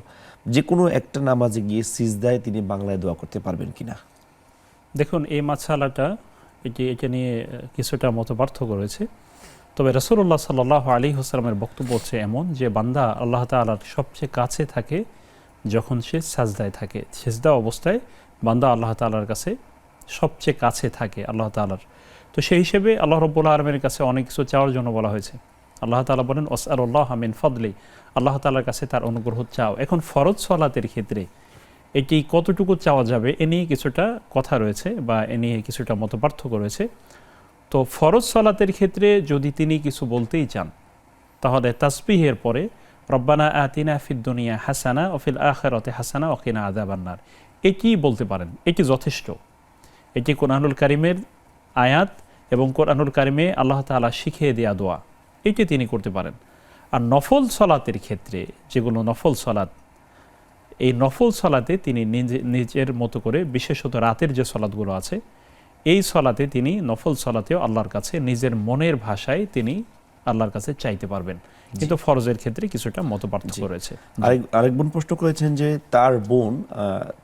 যে কোনো একটা নামাজে গিয়ে সিজদায় তিনি বাংলায় দোয়া করতে পারবেন কিনা? দেখুন, এই মাসালাটা এটা নিয়ে কিছুটা মত পার্থক্য রয়েছে। তবে রাসূলুল্লাহ সাল্লাল্লাহু আলাইহি ওয়াসাল্লামের বক্তব্য হচ্ছে এমন যে বান্দা আল্লাহ তাআলার সবচেয়ে কাছে থাকে যখন সে সাজদায় থাকে। সিজদা অবস্থায় বান্দা আল্লাহ তাআলার কাছে সবচেয়ে কাছে থাকে আল্লাহ তাআলার। তো সেই হিসেবে আল্লাহ রাব্বুল আলামিনের কাছে অনেক কিছু চাওয়ার জন্য বলা হয়েছে। আল্লাহ তাআলা বলেন, ওয়াসআলুল্লাহ মিন ফাদলি, আল্লাহ তাআলার কাছে তার অনুগ্রহ চাও। এখন ফরজ সালাতের ক্ষেত্রে এটি কতটুকু চাওয়া যাবে এ নিয়ে কিছুটা কথা রয়েছে বা এ নিয়ে কিছুটা মতপার্থক্য রয়েছে। তো ফরজ সালাতের ক্ষেত্রে যদি তিনি কিছু বলতেই চান, তাহলে তাসবিহের পরে রব্বানা আতিনা ফিদ দুনিয়া হাসানা ওয়া ফিল আখিরাতি হাসানা ওয়া কিনা আযাবান্নার, এটি বলতে পারেন। এটি যথেষ্ট। এটি কোরআনুল কারিমের আয়াত এবং কোরআনুল কারিমে আল্লাহ তাআলা শিখিয়ে দেয়া দোয়া, এটি তিনি করতে পারেন। আর নফল সালাতের ক্ষেত্রে, যেগুলো নফল সালাত, এই নফল সলাতে তিনি নিজের মতো করে, বিশেষত রাতের যে সলাতগুলো আছে, এই সলাতে তিনি নফল সলাতেও আল্লাহর কাছে নিজের মনের ভাষায় তিনি আল্লাহর কাছে চাইতে পারবেন। কিন্তু ফরজের ক্ষেত্রে কিছুটা মতপার্থক্য রয়েছে। আরেক বোন প্রশ্ন করেছেন যে তার বোন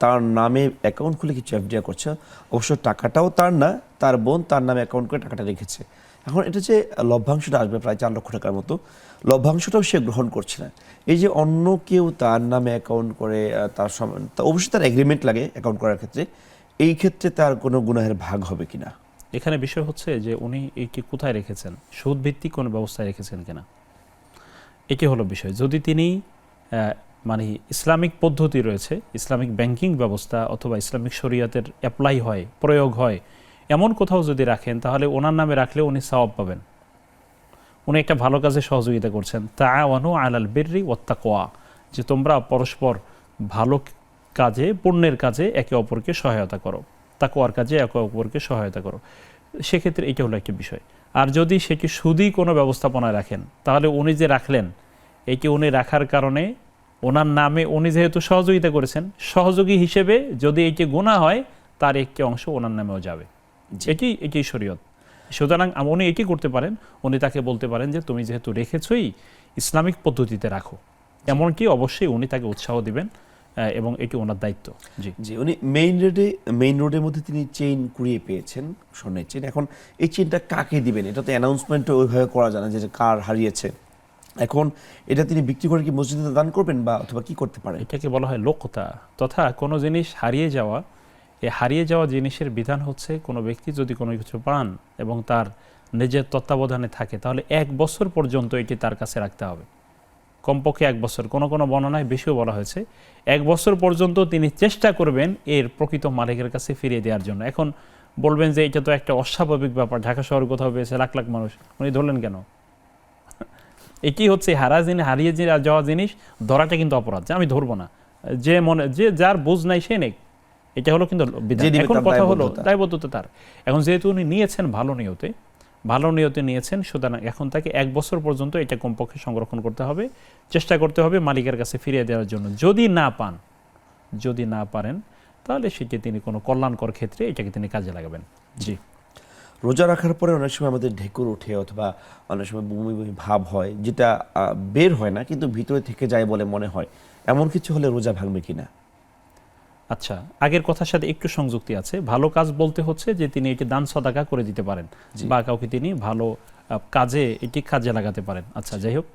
তার নামে অ্যাকাউন্ট খুলে কিছু এফডিআর করছে, অবশ্য টাকাটাও তার না, তার বোন তার নামে অ্যাকাউন্ট করে টাকাটা রেখেছে। এখন এটা যে লভ্যাংশটা আসবে প্রায় 4 লক্ষ টাকার মতো, লভ্যাংশটাও সে গ্রহণ করছে না। এই যে অন্য কেউ তার নামে অ্যাকাউন্ট করে, তার অবশ্যই তার এগ্রিমেন্ট লাগে অ্যাকাউন্ট করার ক্ষেত্রে, এই ক্ষেত্রে তার কোনো গুনাহের ভাগ হবে কিনা? এখানে বিষয় হচ্ছে যে উনি এইটি কোথায় রেখেছেন, সুদ ভিত্তিক কোনো ব্যবস্থায় রেখেছেন কিনা, এটি হলো বিষয়। যদি তিনি মানে ইসলামিক পদ্ধতি রয়েছে, ইসলামিক ব্যাংকিং ব্যবস্থা অথবা ইসলামিক শরিয়াতের অ্যাপ্লাই হয়, প্রয়োগ হয়, এমন কোথাও যদি রাখেন, তাহলে ওনার নামে রাখলে উনি সওয়াব পাবেন। উনি একটা ভালো কাজে সহযোগিতা করছেন। তাআওয়ানু আলাল বিররি ওয়াত তাকওয়া, যে তোমরা পরস্পর ভালো কাজে, পুণ্যের কাজে একে অপরকে সহায়তা করো, তাকওয়ার কাজে একে অপরকে সহায়তা করো। সেক্ষেত্রে এটা হলো একটা বিষয়। আর যদি সেটি সুদী কোনো ব্যবস্থাপনায় রাখেন, তাহলে উনি যে রাখলেন, এটি উনি রাখার কারণে ওনার নামে উনি যেহেতু সহযোগিতা করেছেন, সহযোগী হিসেবে যদি এটি গুনাহ হয়, তার একটি অংশ ওনার নামেও যাবে। এটি শরীয়ত। সুতরাং উনি এটি করতে পারেন, উনি তাকে বলতে পারেন যে তুমি যেহেতু রেখেছই, ইসলামিক পদ্ধতিতে রাখো। এমনকি অবশ্যই উনি তাকে উৎসাহ দিবেন এবং এটি ওনার দায়িত্ব। জি, উনি মেইন রোডের মধ্যে তিনি চেইন কুড়িয়ে পেয়েছেন, স্বর্ণের চেইন। এখন এই চেইনটা কাকে দিবেন? এটা তো অ্যানাউন্সমেন্ট ওইভাবে করা যায় না যে কার হারিয়েছে। এখন এটা তিনি বিক্রি করে কি মসজিদে দান করবেন বা অথবা কি করতে পারেন? এটাকে বলা হয় লোকতা। তথা কোনো জিনিস হারিয়ে যাওয়া, এই হারিয়ে যাওয়া জিনিসের বিধান হচ্ছে কোনো ব্যক্তি যদি কোনো কিছু পান এবং তার নিজের তত্ত্বাবধানে থাকে, তাহলে 1 বছর পর্যন্ত এটি তার কাছে রাখতে হবে। কমপক্ষে 1 বছর, কোনো কোনো বর্ণনায় বেশিও বলা হয়েছে। 1 বছর পর্যন্ত তিনি চেষ্টা করবেন এর প্রকৃত মালিকের কাছে ফিরিয়ে দেওয়ার জন্য। এখন বলবেন যে এটা তো একটা অস্বাভাবিক ব্যাপার, ঢাকা শহর কোথাও পেয়েছে লাখ লাখ মানুষ, উনি ধরলেন কেন? এটি হচ্ছে হারিয়ে যাওয়া জিনিস ধরাটা কিন্তু অপরাধ, যে আমি ধরবো না, যে যার বুঝ নাই সে নেই, এটা হলো কিন্তু বিধান। এখন কথা হলো দায়বদ্ধতা তার। এখন যেহেতু উনি নিয়েছেন ভালো নিয়তে নিয়েছেন, সুতরাং এখন তাকে 1 বছর পর্যন্ত এটা কমপক্ষে সংরক্ষণ করতে হবে, চেষ্টা করতে হবে মালিকের কাছে ফিরিয়ে দেওয়ার জন্য। যদি না পারেন, তাহলে সেটি তিনি কোনো কল্যাণকর ক্ষেত্রে এটাকে তিনি কাজে লাগাবেন। জি। রোজা রাখার পরে অনেক সময় আমাদের ঢেকুর ওঠে অথবা অনেক সময় বমি বমি ভাব হয়, যেটা বের হয় না কিন্তু ভিতরে থেকে যায় বলে মনে হয়, এমন কিছু হলে রোজা ভাঙবে কিনা? আচ্ছা, আগের কথার সাথে একটু সংযুক্তি আছে। ভালো কাজ বলতে হচ্ছে যে তিনি এটি দান সদাকা করে দিতে পারেন বা কাউকে তিনি ভালো কাজে এটি কাজে লাগাতে পারেন। আচ্ছা, যাই হোক,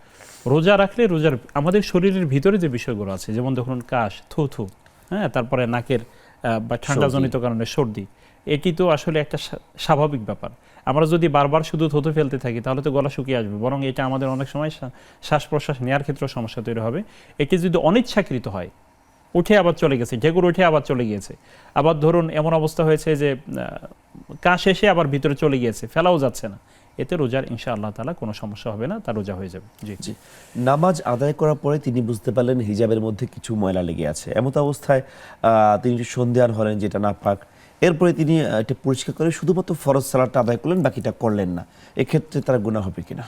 রোজা রাখলে আমাদের শরীরের ভিতরে যে বিষয়গুলো আছে, যেমন ধরুন কাশ, থুথু, হ্যাঁ, তারপরে নাকের বা ঠান্ডাজনিত কারণে সর্দি, এটি তো আসলে একটা স্বাভাবিক ব্যাপার। আমরা যদি বারবার শুধু থুতু ফেলতে থাকি, তাহলে তো গলা শুকিয়ে আসবে, বরং এটা আমাদের অনেক সময় শ্বাস প্রশ্বাস নেওয়ার ক্ষেত্রে সমস্যা তৈরি হবে। এটি যদি অনিচ্ছাকৃত হয়, উঠে আবার চলে গেছে, ঢেকুর উঠে আবার চলে গিয়েছে, আবার ধরুন এমন অবস্থা হয়েছে যে কাশ এসে আবার ভিতরে চলে গিয়েছে, ফেলাও যাচ্ছে না, এতে রোজার ইনশাআল্লাহ তাআলা কোনো সমস্যা হবে না, তার রোজা হয়ে যাবে। জি। নামাজ আদায় করার পরে তিনি বুঝতে পারলেন হিজাবের মধ্যে কিছু ময়লা লেগে আছে, এমত অবস্থায় তিনি সন্দেহান হলেন যেটা নাপাক। এরপরে তিনি এটা পরিষ্কার করে শুধুমাত্র ফরজ সালাতটা আদায় করলেন, বাকিটা করলেন না, এক্ষেত্রে তার গুনাহ হবে কিনা?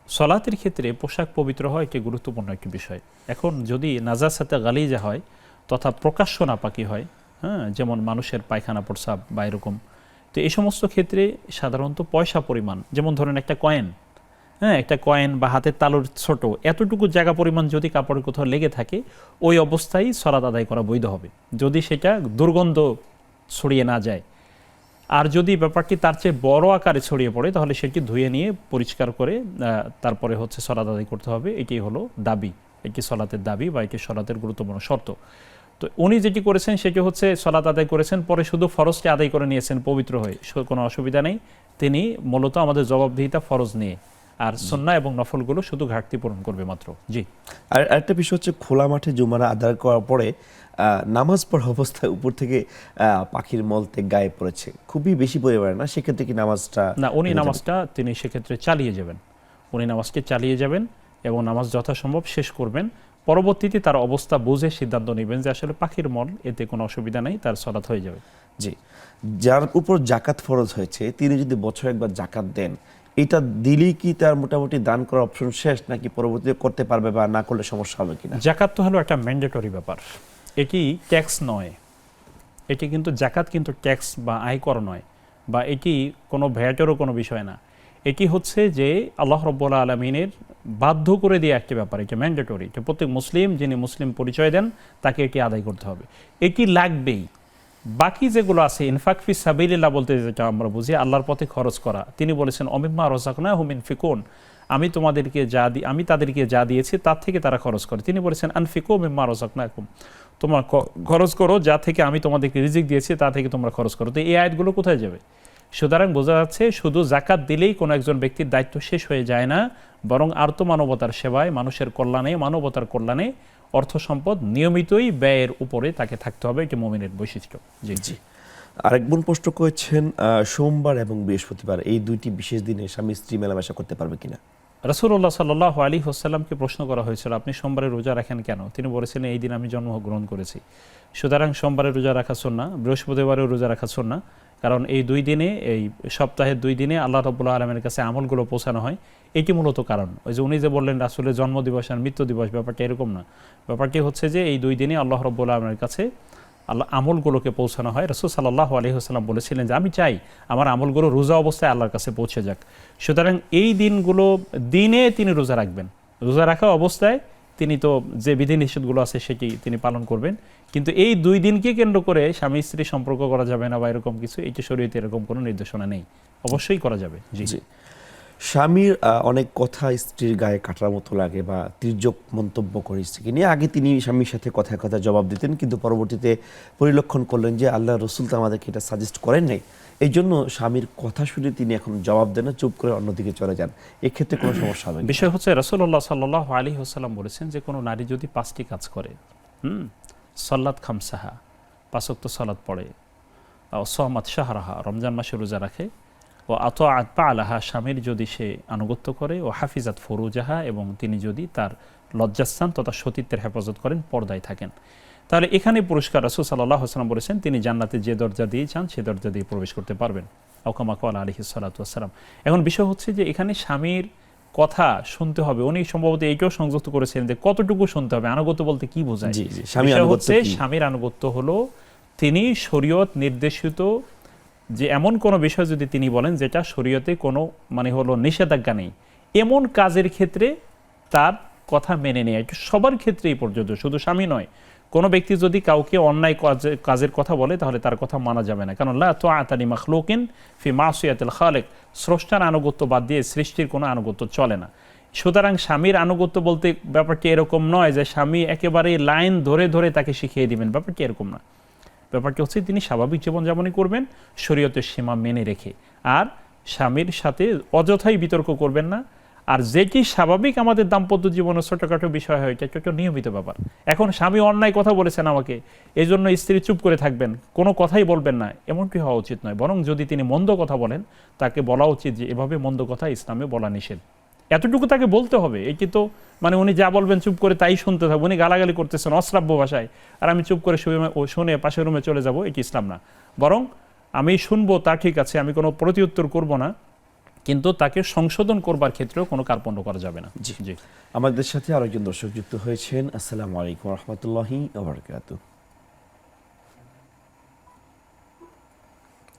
সলাতের ক্ষেত্রে পোশাক পবিত্র হয় একটি গুরুত্বপূর্ণ একটি বিষয়। এখন যদি নাজাসাতে গালিজা হয় তথা প্রকাশ্য নাপাকি হয়, হ্যাঁ, যেমন মানুষের পায়খানা প্রস্রাব বা এরকম, তো এই সমস্ত ক্ষেত্রে সাধারণত পয়সা পরিমাণ, যেমন ধরেন একটা কয়েন বা হাতের তালুর ছোট এতটুকু জায়গা পরিমাণ যদি কাপড়ের কোথাও লেগে থাকে, ওই অবস্থায় সলাত আদায় করা বৈধ হবে, যদি সেটা দুর্গন্ধ ছড়িয়ে না যায়। আর যদি ব্যাপারটি তার চেয়ে বড় আকারে ছড়িয়ে পড়ে, তাহলে সেটি ধুয়ে নিয়ে পরিষ্কার করে তারপরে হচ্ছে সলাত আদায় করতে হবে। এটি হলো দাবি, এটি সলাতের দাবি বা এটি সলাতের গুরুত্বপূর্ণ শর্ত। তো উনি যেটি করেছেন সেটি হচ্ছে সলাত আদায় করেছেন, পরে শুধু ফরজটি আদায় করে নিয়েছেন পবিত্র হয়ে, কোনো অসুবিধা নেই। তিনি মূলত আমাদের জবাবদিহিতা ফরজ নিয়ে, আর সুন্নাহ এবং নফলগুলো শুধু ঘাটতি পূরণ করবে মাত্র। জি। আর একটা বিষয় হচ্ছে খোলা মাঠে জুমারা আদায় করার পরে নামাজ পড়া অবস্থায় উপর থেকে পাখির মলত্যাগ গায়ে পড়েছে, খুবই বেশি পরিমাণে না, সেক্ষেত্রে কি নামাজটা না, উনি নামাজটা তিনি সেক্ষেত্রে চালিয়ে যাবেন। উনি নামাজকে চালিয়ে যাবেন এবং নামাজ যথাসম্ভব শেষ করবেন। পরবর্তীতে তার অবস্থা বুঝে সিদ্ধান্ত নেবেন যে আসলে পাখির মল, এতে কোনো অসুবিধা নেই, তার সালাত হয়ে যাবে। জি। যার উপর জাকাত ফরজ হয়েছে তিনি যদি বছরে একবার জাকাত দেন, এটা দিলেই কি তার মোটামুটি দান করার অপশন শেষ, নাকি পরবর্তীতে করতে পারবে বা না করলে সমস্যা হবে কিনা? জাকাত তো হলো একটা ম্যান্ডেটরি ব্যাপার, এটি ট্যাক্স নয়, এটি কিন্তু জাকাত কিন্তু ট্যাক্স বা আয়কর নয়, বা এটি কোনো ভ্যাটেরও কোনো বিষয় না। এটি হচ্ছে যে আল্লাহ রাব্বুল আলামিনের বাধ্য করে দিয়ে একটি ব্যাপার, এটা ম্যান্ডেটরি, এটা প্রত্যেক মুসলিম যিনি মুসলিম পরিচয় দেন তাকে এটি আদায় করতে হবে, এটি লাগবেই। বাকি যেগুলো আছে ইনফাক ফি সাবিলিল্লাহ বলতে যেটা আমরা বুঝি আল্লাহর পথে খরচ করা, তিনি বলেছেন অমিম্মা রাযাকনাহুম ইনফিকুন, আমি তাদেরকে যা দিয়েছি তার থেকে তারা খরচ করে। তিনি বলেছেন আনফিকু মিম্মা রাযাকনাকুম, তোমরা খরচ করো যা থেকে আমি তোমাদেরকে রিজিক দিয়েছি তা থেকে তোমরা খরচ করো। তো এই আয়াতগুলো কোথায় যাবে? সুতরাং বোঝা যাচ্ছে শুধু জাকাত দিলেই কোনো একজন ব্যক্তির দায়িত্ব শেষ হয়ে যায় না, বরং আর্ত মানবতার সেবায়, মানুষের কল্যাণে, মানবতার কল্যাণে অর্থ সম্পদ নিয়মিতই ব্যয়ের উপরে তাকে থাকতে হবে, এটি মুমিনের বৈশিষ্ট্য। জি জি। আরেক বোন প্রশ্ন করেছেন, সোমবার এবং বৃহস্পতিবার এই দুইটি বিশেষ দিনে স্বামী স্ত্রী মেলামেশা করতে পারবে কিনা? রাসূলুল্লাহ সাল্লাল্লাহু আলাইহি ওয়াসাল্লামকে প্রশ্ন করা হয়েছিল, আপনি সোমবারে রোজা রাখেন কেন? তিনি বলেছিলেন, এই দিন আমি জন্মগ্রহণ করেছি। সুতরাং সোমবারে রোজা রাখা সুন্নাহ, বৃহস্পতিবারেও রোজা রাখা সুন্নাহ, কারণ এই দুই দিনে, এই সপ্তাহের দুই দিনে আল্লাহ রাব্বুল আলামিনের কাছে আমলগুলো পৌঁছানো হয়, এটি মূলত কারণ। ওই যে উনি যে বললেন রাসূলের জন্মদিবস আর মৃত্যু দিবস, ব্যাপারটা এরকম না। ব্যাপারটি হচ্ছে যে এই দুই দিনে আল্লাহ রাব্বুল আলামিনের কাছে আমলগুলোকে পৌঁছানো হয়। রাসূল সাল্লাল্লাহু আলাইহি ওয়াসাল্লাম বলেছিলেন যে আমি চাই আমার আমলগুলো রোজা অবস্থায় আল্লাহর কাছে পৌঁছে যাক। সুতরাং এই দিনে তিনি রোজা রাখবেন, রোজা রাখা অবস্থায় তিনি তো যে বিধিনিষেধগুলো আছে সেটি তিনি পালন করবেন, কিন্তু এই দুই দিনকে কেন্দ্র করে স্বামী স্ত্রী সম্পর্ক করা যাবে না বা এরকম কিছু, এটি শরীয়তে এরকম কোনো নির্দেশনা নেই, অবশ্যই করা যাবে। জি জি। স্বামীর অনেক কথা স্ত্রীর গায়ে কাটার মতো লাগে বা তির্যক মন্তব্য করে স্ত্রীকে নিয়ে, আগে তিনি স্বামীর সাথে কথায় কথা জবাব দিতেন, কিন্তু পরবর্তীতে পরিলক্ষণ করলেন যে আল্লাহ রসুল তো আমাদেরকে এটা সাজেস্ট করেন নাই, এই জন্য স্বামীর কথা শুনে তিনি এখন জবাব দেন না, চুপ করে অন্যদিকে চলে যান। এক্ষেত্রে কোনো সমস্যা হবে? বিষয় হচ্ছে রাসূলুল্লাহ সাল্লাল্লাহু আলাইহি ওয়াসাল্লাম বলেছেন যে কোনো নারী যদি 5টি কাজ করে, সালাত খামসাহা, 5 ওয়াক্ত সালাত পড়ে, সামাত শাহরাহা, রমজান মাসে রোজা রাখে, ও আতাআত বালাহা, স্বামীর যদি সে আনুগত্য করে, ও হাফিজাত ফুরুজাহা, এবং তিনি যদি তার লজ্জাস্থান তথা সতীত্বের হেফাজত করেন, পর্দায় থাকেন, তাহলে এখানে পুরস্কার রাসূল সাল্লাল্লাহু আলাইহি ওয়াসাল্লাম বলেছেন তিনি জান্নাতে যে দরজা দিয়ে চান সে দরজা দিয়ে প্রবেশ করতে পারবেন, আও কামা ক্বালা আলাইহিস সালাতু ওয়াসসালাম। এখন বিষয় হচ্ছে যে এখানে স্বামীর কথা শুনতে হবে, উনি সম্ভবত এইটাও সংযুক্ত করেছেন যে কতটুকু শুনতে হবে, আনুগত্য বলতে কি বোঝায়? স্বামীর আনুগত্য হলো তিনি শরীয়ত নির্দেশিত যে এমন কোনো বিষয় যদি তিনি বলেন যেটা শরীয়তে কোনো মানে হলো নিষেধাজ্ঞা নেই, এমন কাজের ক্ষেত্রে তার কথা মেনে নেয়। এটা সবার ক্ষেত্রেই প্রযোজ্য, শুধু স্বামী নয়। কোনো ব্যক্তি যদি কাউকে অন্যায় কাজের কথা বলে তাহলে তার কথা মানা যাবে না, কারণ লা তাআতা লিমাখলুকিন ফি মাসিয়াতিল খালিক, স্রষ্টার আনুগত্য বাদ দিয়ে সৃষ্টির কোনো আনুগত্য চলে না। সুতরাং স্বামীর আনুগত্য বলতে ব্যাপারটি এরকম নয় যে স্বামী একেবারে লাইন ধরে ধরে তাকে শিখিয়ে দিবেন, ব্যাপারটি এরকম না। ব্যাপারটি হচ্ছে তিনি স্বাভাবিক জীবনযাপনই করবেন শরীয়তের সীমা মেনে রেখে, আর স্বামীর সাথে অযথাই বিতর্ক করবেন না। আর যেটি স্বাভাবিক আমাদের দাম্পত্য জীবনের ছোটখাটো বিষয় হয়, এটা একটা নিয়মিত ব্যাপার। এখন স্বামী অন্যায় কথা বলেছেন আমাকে, এই জন্য স্ত্রী চুপ করে থাকবেন, কোনো কথাই বলবেন না, এমনটি হওয়া উচিত নয়। বরং যদি তিনি মন্দ কথা বলেন তাকে বলা উচিত যে এভাবে মন্দ কথা ইসলামে বলা নিষেধ, এতটুকু তাকে বলতে হবে। এটি তো মানে উনি যা বলবেন চুপ করে তাই শুনতে থাকবে, উনি গালাগালি করতেছেন অশ্রাব্য ভাষায় আর আমি চুপ করে শুনে পাশের রুমে চলে যাব, এটি ইসলাম না। বরং আমি শুনবো, তা ঠিক আছে, আমি কোনো প্রতিউত্তর করব না, কিন্তু তাকে সংশোধন করবার ক্ষেত্রেও কোনো কার্পণ্য করা যাবে না। জি জি। আমাদের সাথে আরেকজন দর্শক যুক্ত হয়েছেন। আসসালামু আলাইকুম ওয়া রাহমাতুল্লাহি ওয়া বারাকাতুহু।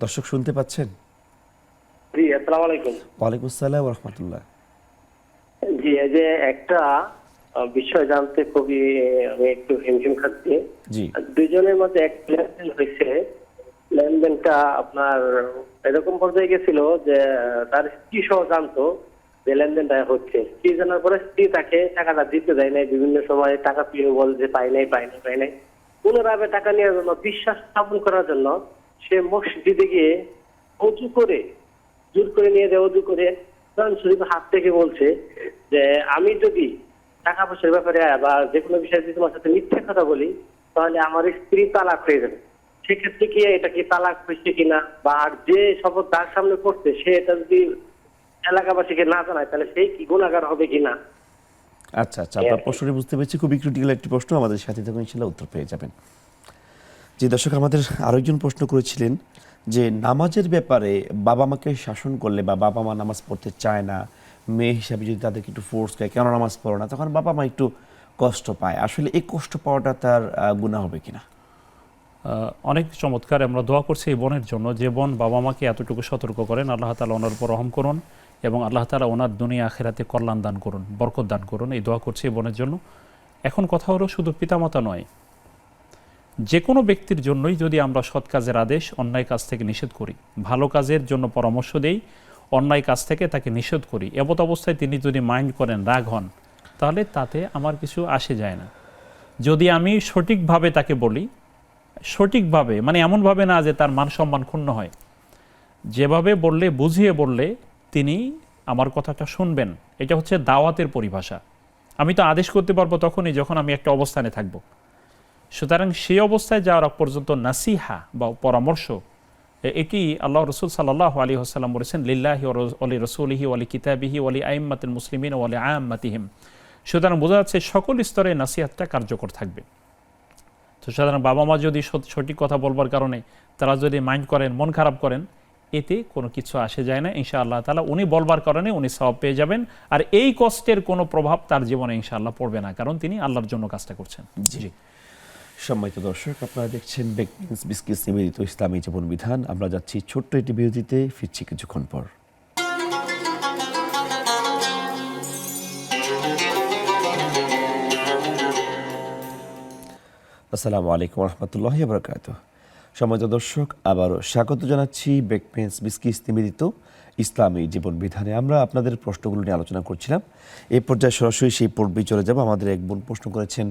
দর্শক শুনতে পাচ্ছেন? জি, আসসালামু আলাইকুম। ওয়ালাইকুম আসসালাম ওয়া রাহমাতুল্লাহ। জি, এই যে একটা বিষয় জানতে খুবই আমি একটু হিমশিম খাচ্ছি। জি। দুইজনের মধ্যে এক লেনদেন হয়েছে, লেনদেনটা আপনার এরকম পর্যায়ে গেছিল যে তার স্ত্রী সহ জানতো যে লেনদেনটা হচ্ছে। স্ত্রী জানার পরে স্ত্রী তাকে টাকাটা দিতে দেয় নাই, বিভিন্ন সময় টাকা পেয়ে বল যে পাই নাই। পুনরায় টাকা নেওয়ার জন্য, বিশ্বাস স্থাপন করার জন্য সে মসজিদে গিয়ে অজু করে, জোর করে নিয়ে যায়, অজু করে কোরআন শরীফ হাত থেকে বলছে যে আমি যদি টাকা পয়সার ব্যাপারে বা যে কোনো বিষয়ে যদি তোমার সাথে মিথ্যে কথা বলি তাহলে আমার স্ত্রী তালাক হয়ে যাবে। সেক্ষেত্রে কি এটা কি তালাক হয়েছে কিনা, বা আর যে শপথ তার সামনে করছে সে এটা যদি এলাকাবাসীকে না জানায় তাহলে সেই কি গুনাহগার হবে কিনা? আচ্ছা আচ্ছা, আপনার প্রশ্নটি বুঝতে পেরেছি, খুবই ক্রিটিক্যাল একটি প্রশ্ন, আমাদের সাথে থাকুন, ইনশাআল্লাহ উত্তর পেয়ে যাবেন। জি দর্শক, আমাদের আরেকজন প্রশ্ন করেছিলেন যে নামাজের ব্যাপারে বাবা মাকে শাসন করলে বা বাবা মা নামাজ পড়তে চায় না, মেয়ে হিসাবে যদি তাদেরকে একটু ফোর্স করে কেন নামাজ পড়ো না, তখন বাবা মা একটু কষ্ট পায়। আসলে এই কষ্ট পাওয়াটা তার গুনাহ হবে কিনা? অনেক চমৎকার। আমরা দোয়া করছি এই বোনের জন্য, যে বোন বাবা মাকে এতটুকু সতর্ক করেন। আল্লাহ তাআলা ওনার উপর রহম করুন এবং আল্লাহ তাআলা ওনার দুনিয়া আখিরাতে কল্যাণ দান করুন, বরকত দান করুন। এই দোয়া করছি এই বোনের জন্য। এখন কথা হলো শুধু পিতামাতা নয়, যে কোনো ব্যক্তির জন্যই যদি আমরা সৎ কাজের আদেশ, অন্যায় কাজ থেকে নিষেধ করি, ভালো কাজের জন্য পরামর্শ দেই, অন্যায় কাজ থেকে তাকে নিষেধ করি, এমত অবস্থায় তিনি যদি মাইন্ড করেন, রাগ হন, তাহলে তাতে আমার কিছু আসে যায় না। যদি আমি সঠিকভাবে তাকে বলি, সঠিকভাবে মানে এমনভাবে না যে তার মান সম্মান ক্ষুণ্ণ হয়, যেভাবে বললে, বুঝিয়ে বললে তিনি আমার কথাটা শুনবেন, এটা হচ্ছে দাওয়াতের পরিভাষা। আমি তো আদেশ করতে পারবো তখনই যখন আমি একটা অবস্থানে থাকব। সুতরাং সেই অবস্থায় যাওয়ার আগ পর্যন্ত নাসিহা বা পরামর্শ, এটি আল্লাহ রসুল সাল্লাল্লাহু আলাইহি ওয়াসাল্লাম বলেছেন, লিল্লাহি ওয়ালি রসুলিহি ওয়ালি কিতাবিহি ওয়ালি আইম্মাতিল মুসলিমিন ওয়ালি আম্মাতিহিম। সুতরাং বোঝা যাচ্ছে সকল স্তরে নাসিহাতটা কার্যকর থাকবে। তো সুতরাং বাবা মা যদি সঠিক কথা বলবার কারণে তারা যদি মাইন্ড করেন, মন খারাপ করেন, এতে কোনো কিছু আসে যায় না। ইনশাআল্লাহ তাআলা উনি বলবার কারণে উনি সওয়াব পেয়ে যাবেন, আর এই কষ্টের কোনো প্রভাব তার জীবনে ইনশাআল্লাহ পড়বে না, কারণ তিনি আল্লাহর জন্য কাজটা করছেন। জি। সম্মানিত দর্শক, আপনারা দেখছেন বেকমেন্স বিস্কিটস নিবেদিত ইসলামী জীবন বিধান। আমরা যাচ্ছি ছোট্ট একটি বিরতিতে, ফিরছি কিছুক্ষণ পর। আসসালামু আলাইকুম রহমতুল্লাহি ওয়া বারাকাতুহু। সম্মানিত দর্শক, আবারও স্বাগত জানাচ্ছি বেকমেন্স বিস্কিটস নিবেদিত ইসলামী জীবন বিধানে। আমরা আপনাদের প্রশ্নগুলো নিয়ে আলোচনা করছিলাম। এই পর্যায়ে সরাসরি সেই পর্বে চলে যাব। আমাদের এক বোন প্রশ্ন করেছেন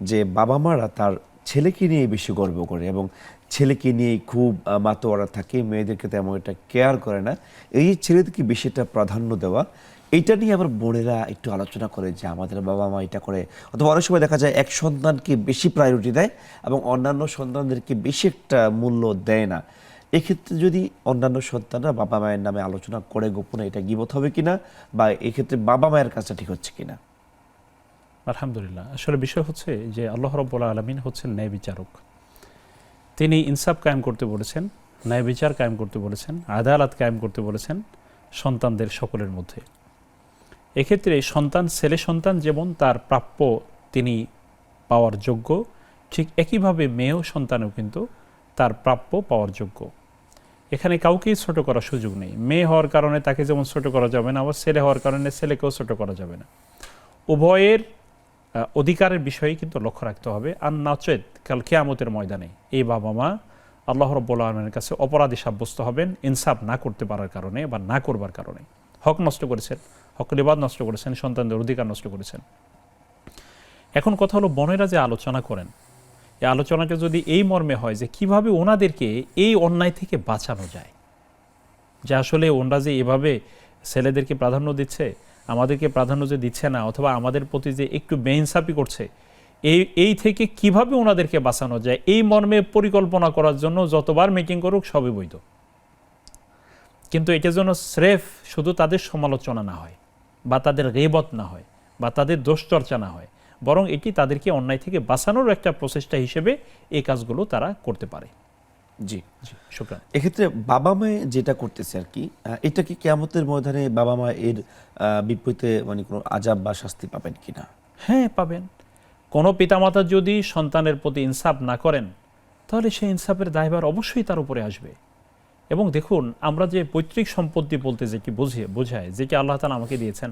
যে বাবা মারা তার ছেলেকে নিয়ে বেশি গর্ব করে এবং ছেলেকে নিয়ে খুব মাতোয়ারা থাকে, মেয়েদেরকে তেমন একটা কেয়ার করে না, এই ছেলেদেরকে বেশি একটা প্রাধান্য দেওয়া, এইটা নিয়ে আবার বোনেরা একটু আলোচনা করে যে আমাদের বাবা মা এটা করে। অথবা অনেক সময় দেখা যায় এক সন্তানকে বেশি প্রায়োরিটি দেয় এবং অন্যান্য সন্তানদেরকে বেশি একটা মূল্য দেয় না। এক্ষেত্রে যদি অন্যান্য সন্তানরা বাবা মায়ের নামে আলোচনা করে গোপনে, এটা গীবত হবে কিনা, বা এক্ষেত্রে বাবা মায়ের কাজটা ঠিক হচ্ছে কিনা? আলহামদুলিল্লাহ। আসলে বিষয় হচ্ছে যে আল্লাহ রাব্বুল আলামিন হচ্ছেন ন্যায় বিচারক। তিনি ইনসাফ কায়েম করতে বলেছেন, ন্যায় বিচার কায়েম করতে বলেছেন, আদালত কায়েম করতে বলেছেন সন্তানদের সকলের মধ্যে। এক্ষেত্রে সন্তান, ছেলে সন্তান যেমন তার প্রাপ্য তিনি পাওয়ার যোগ্য, ঠিক একইভাবে মেয়েও সন্তানও কিন্তু তার প্রাপ্য পাওয়ার যোগ্য। এখানে কাউকেই ছোট করার সুযোগ নেই। মেয়ে হওয়ার কারণে তাকে যেমন ছোট করা যাবে না, আবার ছেলে হওয়ার কারণে ছেলেকেও ছোট করা যাবে না। উভয়ের অধিকারের বিষয়ে কিন্তু লক্ষ্য রাখতে হবে। আর নচেত কাল কিয়ামতের ময়দানে এই বাবা মা আল্লাহ রাব্বুল আলামিনের কাছে অপরাধী সাব্যস্ত হবেন ইনসাফ না করতে পারার কারণে বা না করবার কারণে। হক নষ্ট করেছেন, হকের ইবাদত নষ্ট করেছেন, সন্তানদের অধিকার নষ্ট করেছেন। এখন কথা হলো, বোনেরা যে আলোচনা করেন, এই আলোচনাটা যদি এই মর্মে হয় যে কিভাবে ওনাদেরকে এই অন্যায় থেকে বাঁচানো যায়, যে আসলে ওনারা যে এভাবে ছেলেদেরকে প্রাধান্য দিচ্ছে, আমাদেরকে প্রাধান্য যে দিচ্ছে না, অথবা আমাদের প্রতি যে একটু বেইনসাফি করছে, এই থেকে কিভাবে ওনাদেরকে বাঁচানো যায়, এই মর্মে পরিকল্পনা করার জন্য যতবার মিটিং করুক সবই বৈধ। কিন্তু এটা যেন স্রেফ শুধু তাদের সমালোচনা না হয়, বা তাদের গীবত না হয়, বা তাদের দোষ চর্চা না হয়, বরং এটি তাদেরকে অন্যায় থেকে বাঁচানোর একটা প্রচেষ্টা হিসেবে এই কাজগুলো তারা করতে পারে। জি, শুকরান। এক্ষেত্রে বাবা মায়ে যেটা করতেছে আর কি, এটা কি কিয়ামতের ময়দানে বাবা মা এর বিপরীতে মানে কোনো আযাব বা শাস্তি পাবেন কিনা? হ্যাঁ, পাবেন। কোনো পিতামাতা যদি সন্তানের প্রতি ইনসাফ না করেন, তাহলে সেই ইনসাফের দায়ভার অবশ্যই তার উপরে আসবে। এবং দেখুন, আমরা যে পৈতৃক সম্পত্তি বলতে যেটি বোঝায়, যেটি আল্লাহ তাআলা আমাকে দিয়েছেন,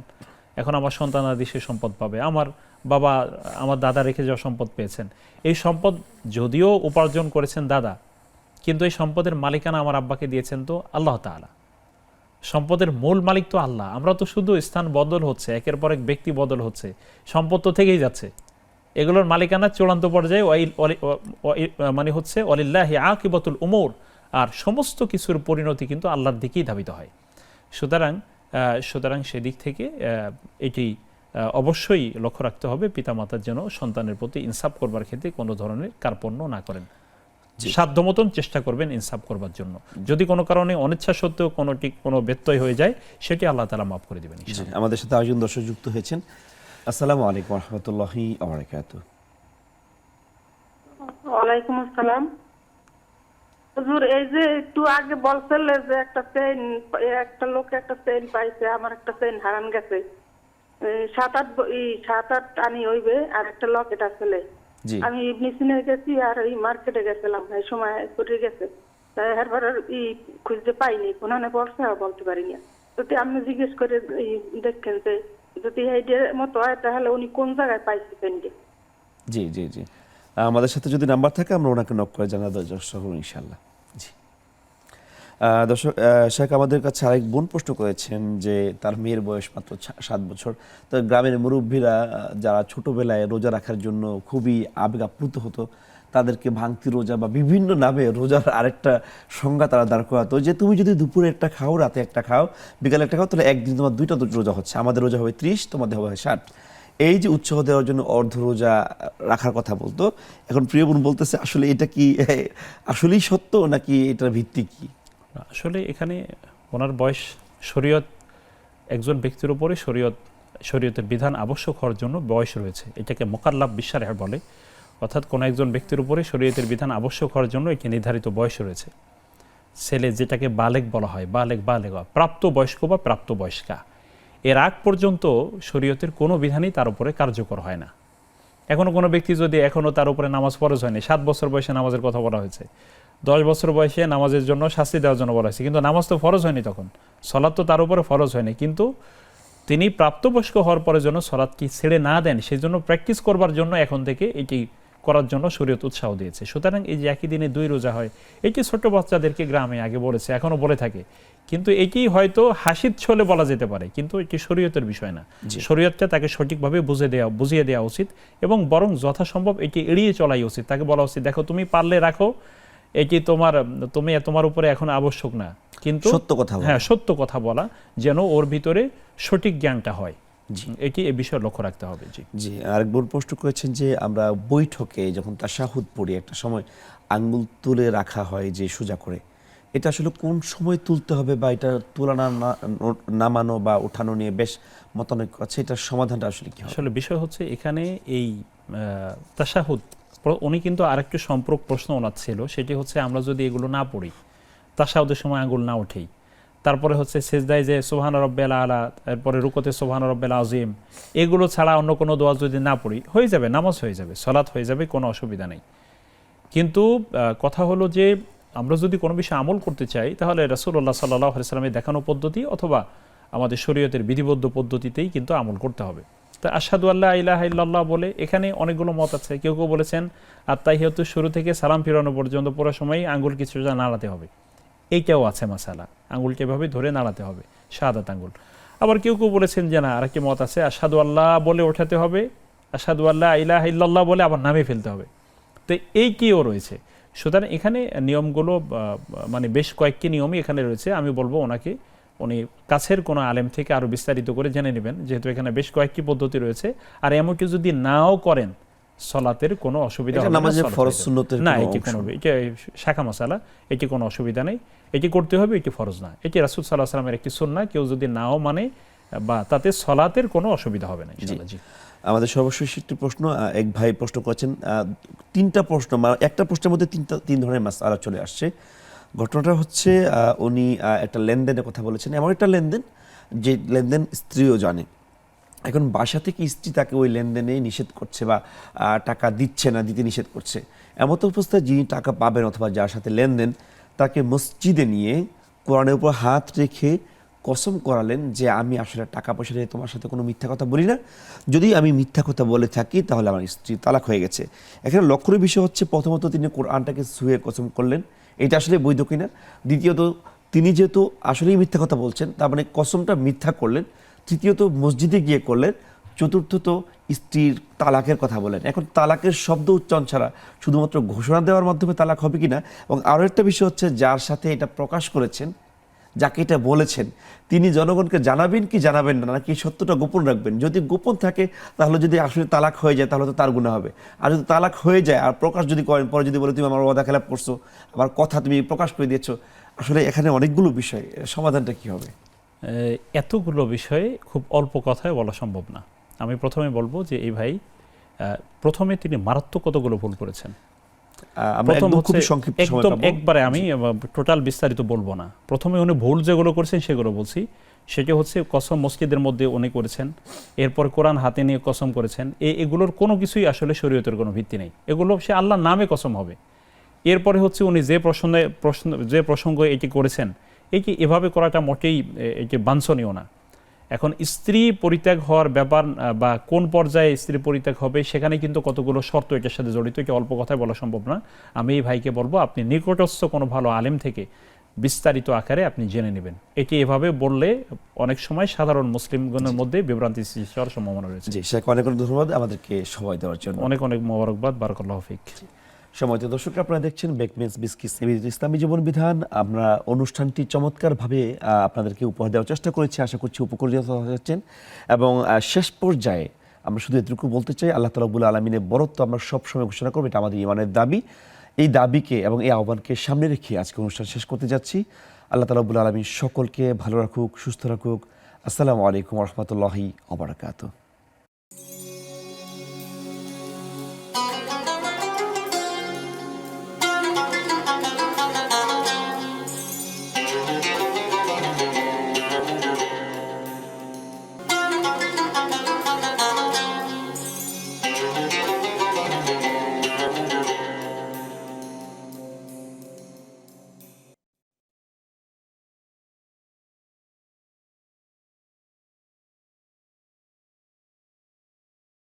এখন আমার সন্তানাদি সে সম্পদ পাবে, আমার বাবা, আমার দাদা রেখে যাওয়া সম্পদ পেয়েছেন। এই সম্পদ যদিও উপার্জন করেছেন দাদা, কিন্তু এই সম্পদের মালিকানা আমার আব্বাকে দিয়েছেন তো আল্লাহ তাআলা। সম্পদের মূল মালিক তো আল্লাহ। আমরা তো শুধু স্থান বদল হচ্ছে, একের পর এক ব্যক্তি বদল হচ্ছে, সম্পদ তো থেকেই যাচ্ছে। এগুলোর মালিকানা চূড়ান্ত পর্যায়ে মানে হচ্ছে ওয়ালিল্লাহি আকিবাতুল উমুর, আর সমস্ত কিছুর পরিণতি কিন্তু আল্লাহর দিকেই ধাবিত হয়। সুতরাং সেদিক থেকে এটি অবশ্যই লক্ষ্য রাখতে হবে, পিতামাতার যেন সন্তানের প্রতি ইনসাফ করবার ক্ষেত্রে কোনো ধরনের কার্পণ্য না করেন। সাধ্য মতন চেষ্টা করবেন ইনসাফ করবার জন্য। যদি কোনো কারণে অনিচ্ছা সত্ত্বেও কোনো ব্যত্যয় হয়ে যায়, সেটি আল্লাহ তাআলা মাফ করে দেবেন। আমাদের সাথে আরেকজন দর্শক যুক্ত হয়েছেন। আসসালামু আলাইকুম রহমতুল্লাহি ওয়া বারাকাতুহু। ওয়ালাইকুম আসসালাম। হুজুর এই যে একটু আগে বলছিলে যে একটা লোক একটা চেইন পাইছে, আমার একটা চেইন হারান গেছে, 7-8 আনি হইবে, আর একটা লকেট আসলে জি আমি ইবনিসিনে গেছি আর এই মার্কেটে গেছিলাম, এই সময় চলে গেছে, তাই এরপর খুঁজতে পাইনি, কোনানে পড়ছে আর বলতে পারিনি। যদি আপনি জিজ্ঞেস করে দেখেন যে যদি এইটার মতো হয় তাহলে উনি কোন জায়গায় পাইছে পেনটি। জি জি জি আমাদের সাথে যদি নাম্বার থাকে আমরা ওনাকে নক করে জানা দেওয়ার চেষ্টা করব ইনশাআল্লাহ। জি দর্শক, শেখ আমাদের কাছে আরেক বোন প্রশ্ন করেছেন যে তার মেয়ের বয়স মাত্র 7 বছর। তো গ্রামের মুরব্বীরা যারা ছোটবেলায় রোজা রাখার জন্য খুবই আবেগ আপ্লুত হতো, তাদেরকে ভাঙতি রোজা বা বিভিন্ন নামে রোজার আরেকটা সংজ্ঞা তারা দাঁড় করাতো, যে তুমি যদি দুপুরে একটা খাও, রাতে একটা খাও, বিকালে একটা খাও, তাহলে একদিন তোমার 2টা রোজা হচ্ছে, আমাদের রোজা হবে 30, তোমাদের হবে 60। এই যে উৎসাহ দেওয়ার জন্য অর্ধ রোজা রাখার কথা বলতো, এখন প্রিয় বোন বলতেছে আসলে এটা কি আসলেই সত্য নাকি এটার ভিত্তি কি? আসলে এখানে ওনার বয়স, শরীয়ত একজন ব্যক্তির উপরে শরীয়তের বিধান আবশ্যক হওয়ার জন্য বয়স রয়েছে, এটাকে মোকাল্লাফ বিশারেহ বলে, অর্থাৎ কোনো একজন ব্যক্তির উপরে শরীয়তের বিধান আবশ্যক হওয়ার জন্য একটি নির্ধারিত বয়স রয়েছে। ছেলে যেটাকে বালেগ বলা হয়, বালেগ প্রাপ্ত বয়স্ক বা প্রাপ্তবয়স্কা, এর আগ পর্যন্ত শরীয়তের কোনো বিধানই তার উপরে কার্যকর হয় না। এখনো কোনো ব্যক্তি যদি এখনো তার উপরে নামাজ ফরজ হয়নি, 7 বছর বয়সে নামাজের কথা বলা হয়েছে, 10 বছর বয়সে নামাজের জন্য শাস্তি দেওয়ার জন্য বলা হয়েছে, কিন্তু নামাজ তো ফরজ হয়নি, তখন সলাৎ তো তার উপরে ফরজ হয়নি, কিন্তু তিনি প্রাপ্তবয়স্ক হওয়ার পরে যেন সলাৎ কি ছেড়ে না দেন, সেই জন্য প্র্যাকটিস করবার জন্য এখন থেকে এটি করার জন্য শরীয়ত উৎসাহ দিয়েছে। সুতরাং এই যে একই দিনে 2 রোজা হয়, এটি ছোট বাচ্চাদেরকে গ্রামে আগে বলেছে, এখনো বলে থাকে, কিন্তু এটি হয়তো হাসির ছলে বলা যেতে পারে, কিন্তু এটি শরীয়তের বিষয় না। শরীয়তটা তাকে সঠিকভাবে বুঝিয়ে দেওয়া উচিত, এবং বরং যথাসম্ভব এটি এড়িয়ে চলাই উচিত। তাকে বলা উচিত, দেখো তুমি পারলে রাখো, এটি তোমার উপরে এখন আবশ্যক না, কিন্তু সত্য কথা বলা। হ্যাঁ, সত্য কথা বলা, যেন ওর ভিতরে সঠিক জ্ঞানটা হয়, এটি এই বিষয়ে লক্ষ্য রাখতে হবে। জি জি আরেক বোন প্রশ্ন করেছেন যে আমরা বৈঠকে যখন তাশাহুদ পড়ি, একটা সময় আঙ্গুল তুলে রাখা হয় যে সোজা করে, এটা আসলে কোন সময় তুলতে হবে, বা এটা তুলনা নামানো বা ওঠানো নিয়ে বেশ মতানৈক্য আছে, এটার সমাধানটা আসলে কি হবে? আসলে বিষয় হচ্ছে এখানে এই তাশাহুদ, উনি কিন্তু আরেকটু সম্পর্ক প্রশ্ন ওনার ছিল, সেটি হচ্ছে আমরা যদি এগুলো না পড়ি, তাশাহুদের সময় আঙ্গুল না উঠেই, তারপরে হচ্ছে সেজদায় যে সুবহান রাব্বিয়াল আলা, এরপরে রুকুতে সুবহান রাব্বিয়াল আযীম, এগুলো ছাড়া অন্য কোনো দোয়া যদি না পড়ি, হয়ে যাবে, নামাজ হয়ে যাবে, সালাত হয়ে যাবে, কোনো অসুবিধা নেই। কিন্তু কথা হলো যে আমরা যদি কোনো বিষয়ে আমল করতে চাই, তাহলে রাসূলুল্লাহ সাল্লাল্লাহু আলাইহি ওয়াসাল্লামের দেখানো পদ্ধতি অথবা আমাদের শরীয়তের বিধিবদ্ধ পদ্ধতিতেই কিন্তু আমল করতে হবে। তো আশহাদু আল্লা ইলাহা ইল্লাল্লাহ বলে এখানে অনেকগুলো মত আছে। কেউ কেউ বলেছেন আত্তাহিয়াতু শুরু থেকে সালাম ফিরানো পর্যন্ত পুরো সময় আঙ্গুল কিছুটা নাড়াতে হবে, এইটাও আছে মাসালা, আঙ্গুলকে এভাবে ধরে নাড়াতে হবে, শাহাদাত আঙ্গুল। আবার কেউ কেউ বলেছেন যে না, আরেকটি মত আছে, আশহাদু আল্লাহ বলে ওঠাতে হবে, আশহাদু আল্লা ইলাহা ইল্লাল্লাহ বলে আবার নামে ফেলতে হবে। তো এই কিও রয়েছে। সুতরাং এখানে নিয়মগুলো মানে বেশ কয়েকটি নিয়মই এখানে রয়েছে। আমি বলবো উনি কাছের কোনো আলেম থেকে আরো বিস্তারিত করে জেনে নেবেন, যেহেতু এখানে বেশ কয়েকটি পদ্ধতি রয়েছে। আর এমনকি যদি নাও করেন, সলাতের কোনো অসুবিধা হবে না, নামাজের ফরজ সুন্নতের না, এটি কোনো, এটা শাখা মাসালা, এটি কোনো অসুবিধা নেই, এটি করতে হবে, এটি ফরজ না, এটি রাসূল সাল্লাল্লাহু আলাইহি ওয়াসাল্লামের একটি সুন্নাহ, কেউ যদি নাও মানে বা তাতে সলাতের কোনো অসুবিধা হবে না ইনশাআল্লাহ। জি আমাদের সর্বশেষ একটি প্রশ্ন, এক ভাই প্রশ্ন করেছেন, 3টা প্রশ্ন, একটা প্রশ্নের মধ্যে 3 ধরনের মাসআলা চলে আসছে। ঘটনাটা হচ্ছে উনি একটা লেনদেনের কথা বলেছেন, এমন একটা লেনদেন যে লেনদেন স্ত্রীও জানে। এখন বাসা থেকে স্ত্রী তাকে ওই লেনদেনে নিষেধ করছে বা টাকা দিচ্ছে না, দিতে নিষেধ করছে। এমন অবস্থায় যিনি টাকা পাবেন অথবা যার সাথে লেনদেন, তাকে মসজিদে নিয়ে কোরআনের উপর হাত রেখে কসম করালেন যে আমি আসলে টাকা পয়সা নিয়ে তোমার সাথে কোনো মিথ্যা কথা বলি না, যদি আমি মিথ্যা কথা বলে থাকি তাহলে আমার স্ত্রী তালাক হয়ে গেছে। এখানে লক্ষ্যের বিষয় হচ্ছে, প্রথমত তিনি কোরআনটাকে ছুঁয়ে কসম করলেন, এটা আসলে বৈধ কিনা। দ্বিতীয়ত তিনি যেহেতু আসলেই মিথ্যা কথা বলছেন, তার মানে কসমটা মিথ্যা করলেন। তৃতীয়ত মসজিদে গিয়ে করলেন। চতুর্থত স্ত্রীর তালাকের কথা বলেন। এখন তালাকের শব্দ উচ্চারণ ছাড়া শুধুমাত্র ঘোষণা দেওয়ার মাধ্যমে তালাক হবে কিনা, এবং আরও একটা বিষয় হচ্ছে যার সাথে এটা প্রকাশ করেছেন, যাকে এটা বলেছেন, তিনি জনগণকে জানাবেন কি জানাবেন না, নাকি সত্যটা গোপন রাখবেন। যদি গোপন থাকে তাহলে যদি আসলে তালাক হয়ে যায় তাহলে তো তার গুনাহ হবে। আর যদি তালাক হয়ে যায় আর প্রকাশ যদি করেন, পরে যদি বলে তুমি আমার ওয়াদা খেলাপ করছো, আমার কথা তুমি প্রকাশ করে দিয়েছো, আসলে এখানে অনেকগুলো বিষয়, সমাধানটা কি হবে? এতগুলো বিষয়ে খুব অল্প কথায় বলা সম্ভব না। আমি প্রথমে বলবো যে এই ভাই প্রথমে তিনি মারাত্মক কতগুলো ভুল করেছেন। আমরা প্রথম একদম হচ্ছে খুবই সংক্ষিপ্ত সময় একদম পাবো। একবারে আমি টোটাল বিস্তারিত বলবো না। প্রথমে উনি ভুল যেগুলো করেছেন সেগুলো বলছি। সেটা হচ্ছে কসম মসজিদের মধ্যে উনি করেছেন, এরপর কোরআন হাতে নিয়ে কসম করেছেন। এগুলোর কোনো কিছুই আসলে শরীয়তের কোনো ভিত্তি নেই, এগুলো সে আল্লাহর নামে কসম হবে। এরপরে হচ্ছে উনি যে প্রসঙ্গ এটি করেছেন, এটি এভাবে করাটা মোটেই এটি বাঞ্ছনীয় না। এখন স্ত্রী পরিত্যাগ হওয়ার ব্যাপার বা কোন পর্যায়ে স্ত্রী পরিত্যাগ হবে সেখানে কিন্তু কতগুলো শর্ত এটার সাথে জড়িত, এটা অল্প কথায় বলা সম্ভব না। আমি এই ভাইকে বলবো আপনি নিকটস্থ কোনো ভালো আলেম থেকে বিস্তারিত আকারে আপনি জেনে নেবেন। এটি এভাবে বললে অনেক সময় সাধারণ মুসলিমগণের মধ্যে বিভ্রান্তি সৃষ্টি হওয়ার সম্ভাবনা রয়েছে। জি শেখ, অনেক অনেক ধন্যবাদ আমাদেরকে সময় দেওয়ার জন্য। অনেক অনেক মোবারকবাদ, বারাকাল্লাহু ফিক। সময়ত দর্শক, আপনারা দেখছেন বেকমেন্স বিস্কিটস ইসলামী জীবন বিধান। আমরা অনুষ্ঠানটি চমৎকারভাবে আপনাদেরকে উপহার দেওয়ার চেষ্টা করেছি, আশা করছি উপকৃত হচ্ছেন। এবং শেষ পর্যায়ে আমরা শুধু এটুকু বলতে চাই, আল্লাহ তাআলা রব্বুল আলামিনের বরত্ব আমরা সবসময় ঘোষণা করবো, এটা আমাদের ইমানের দাবি। এই দাবিকে এবং এই আহ্বানকে সামনে রেখে আজকে অনুষ্ঠান শেষ করতে যাচ্ছি। আল্লাহ তাআলা রব্বুল আলামিন সকলকে ভালো রাখুক, সুস্থ রাখুক। আসসালামু আলাইকুম ওয়া রাহমাতুল্লাহি ওয়া বারাকাতুহু।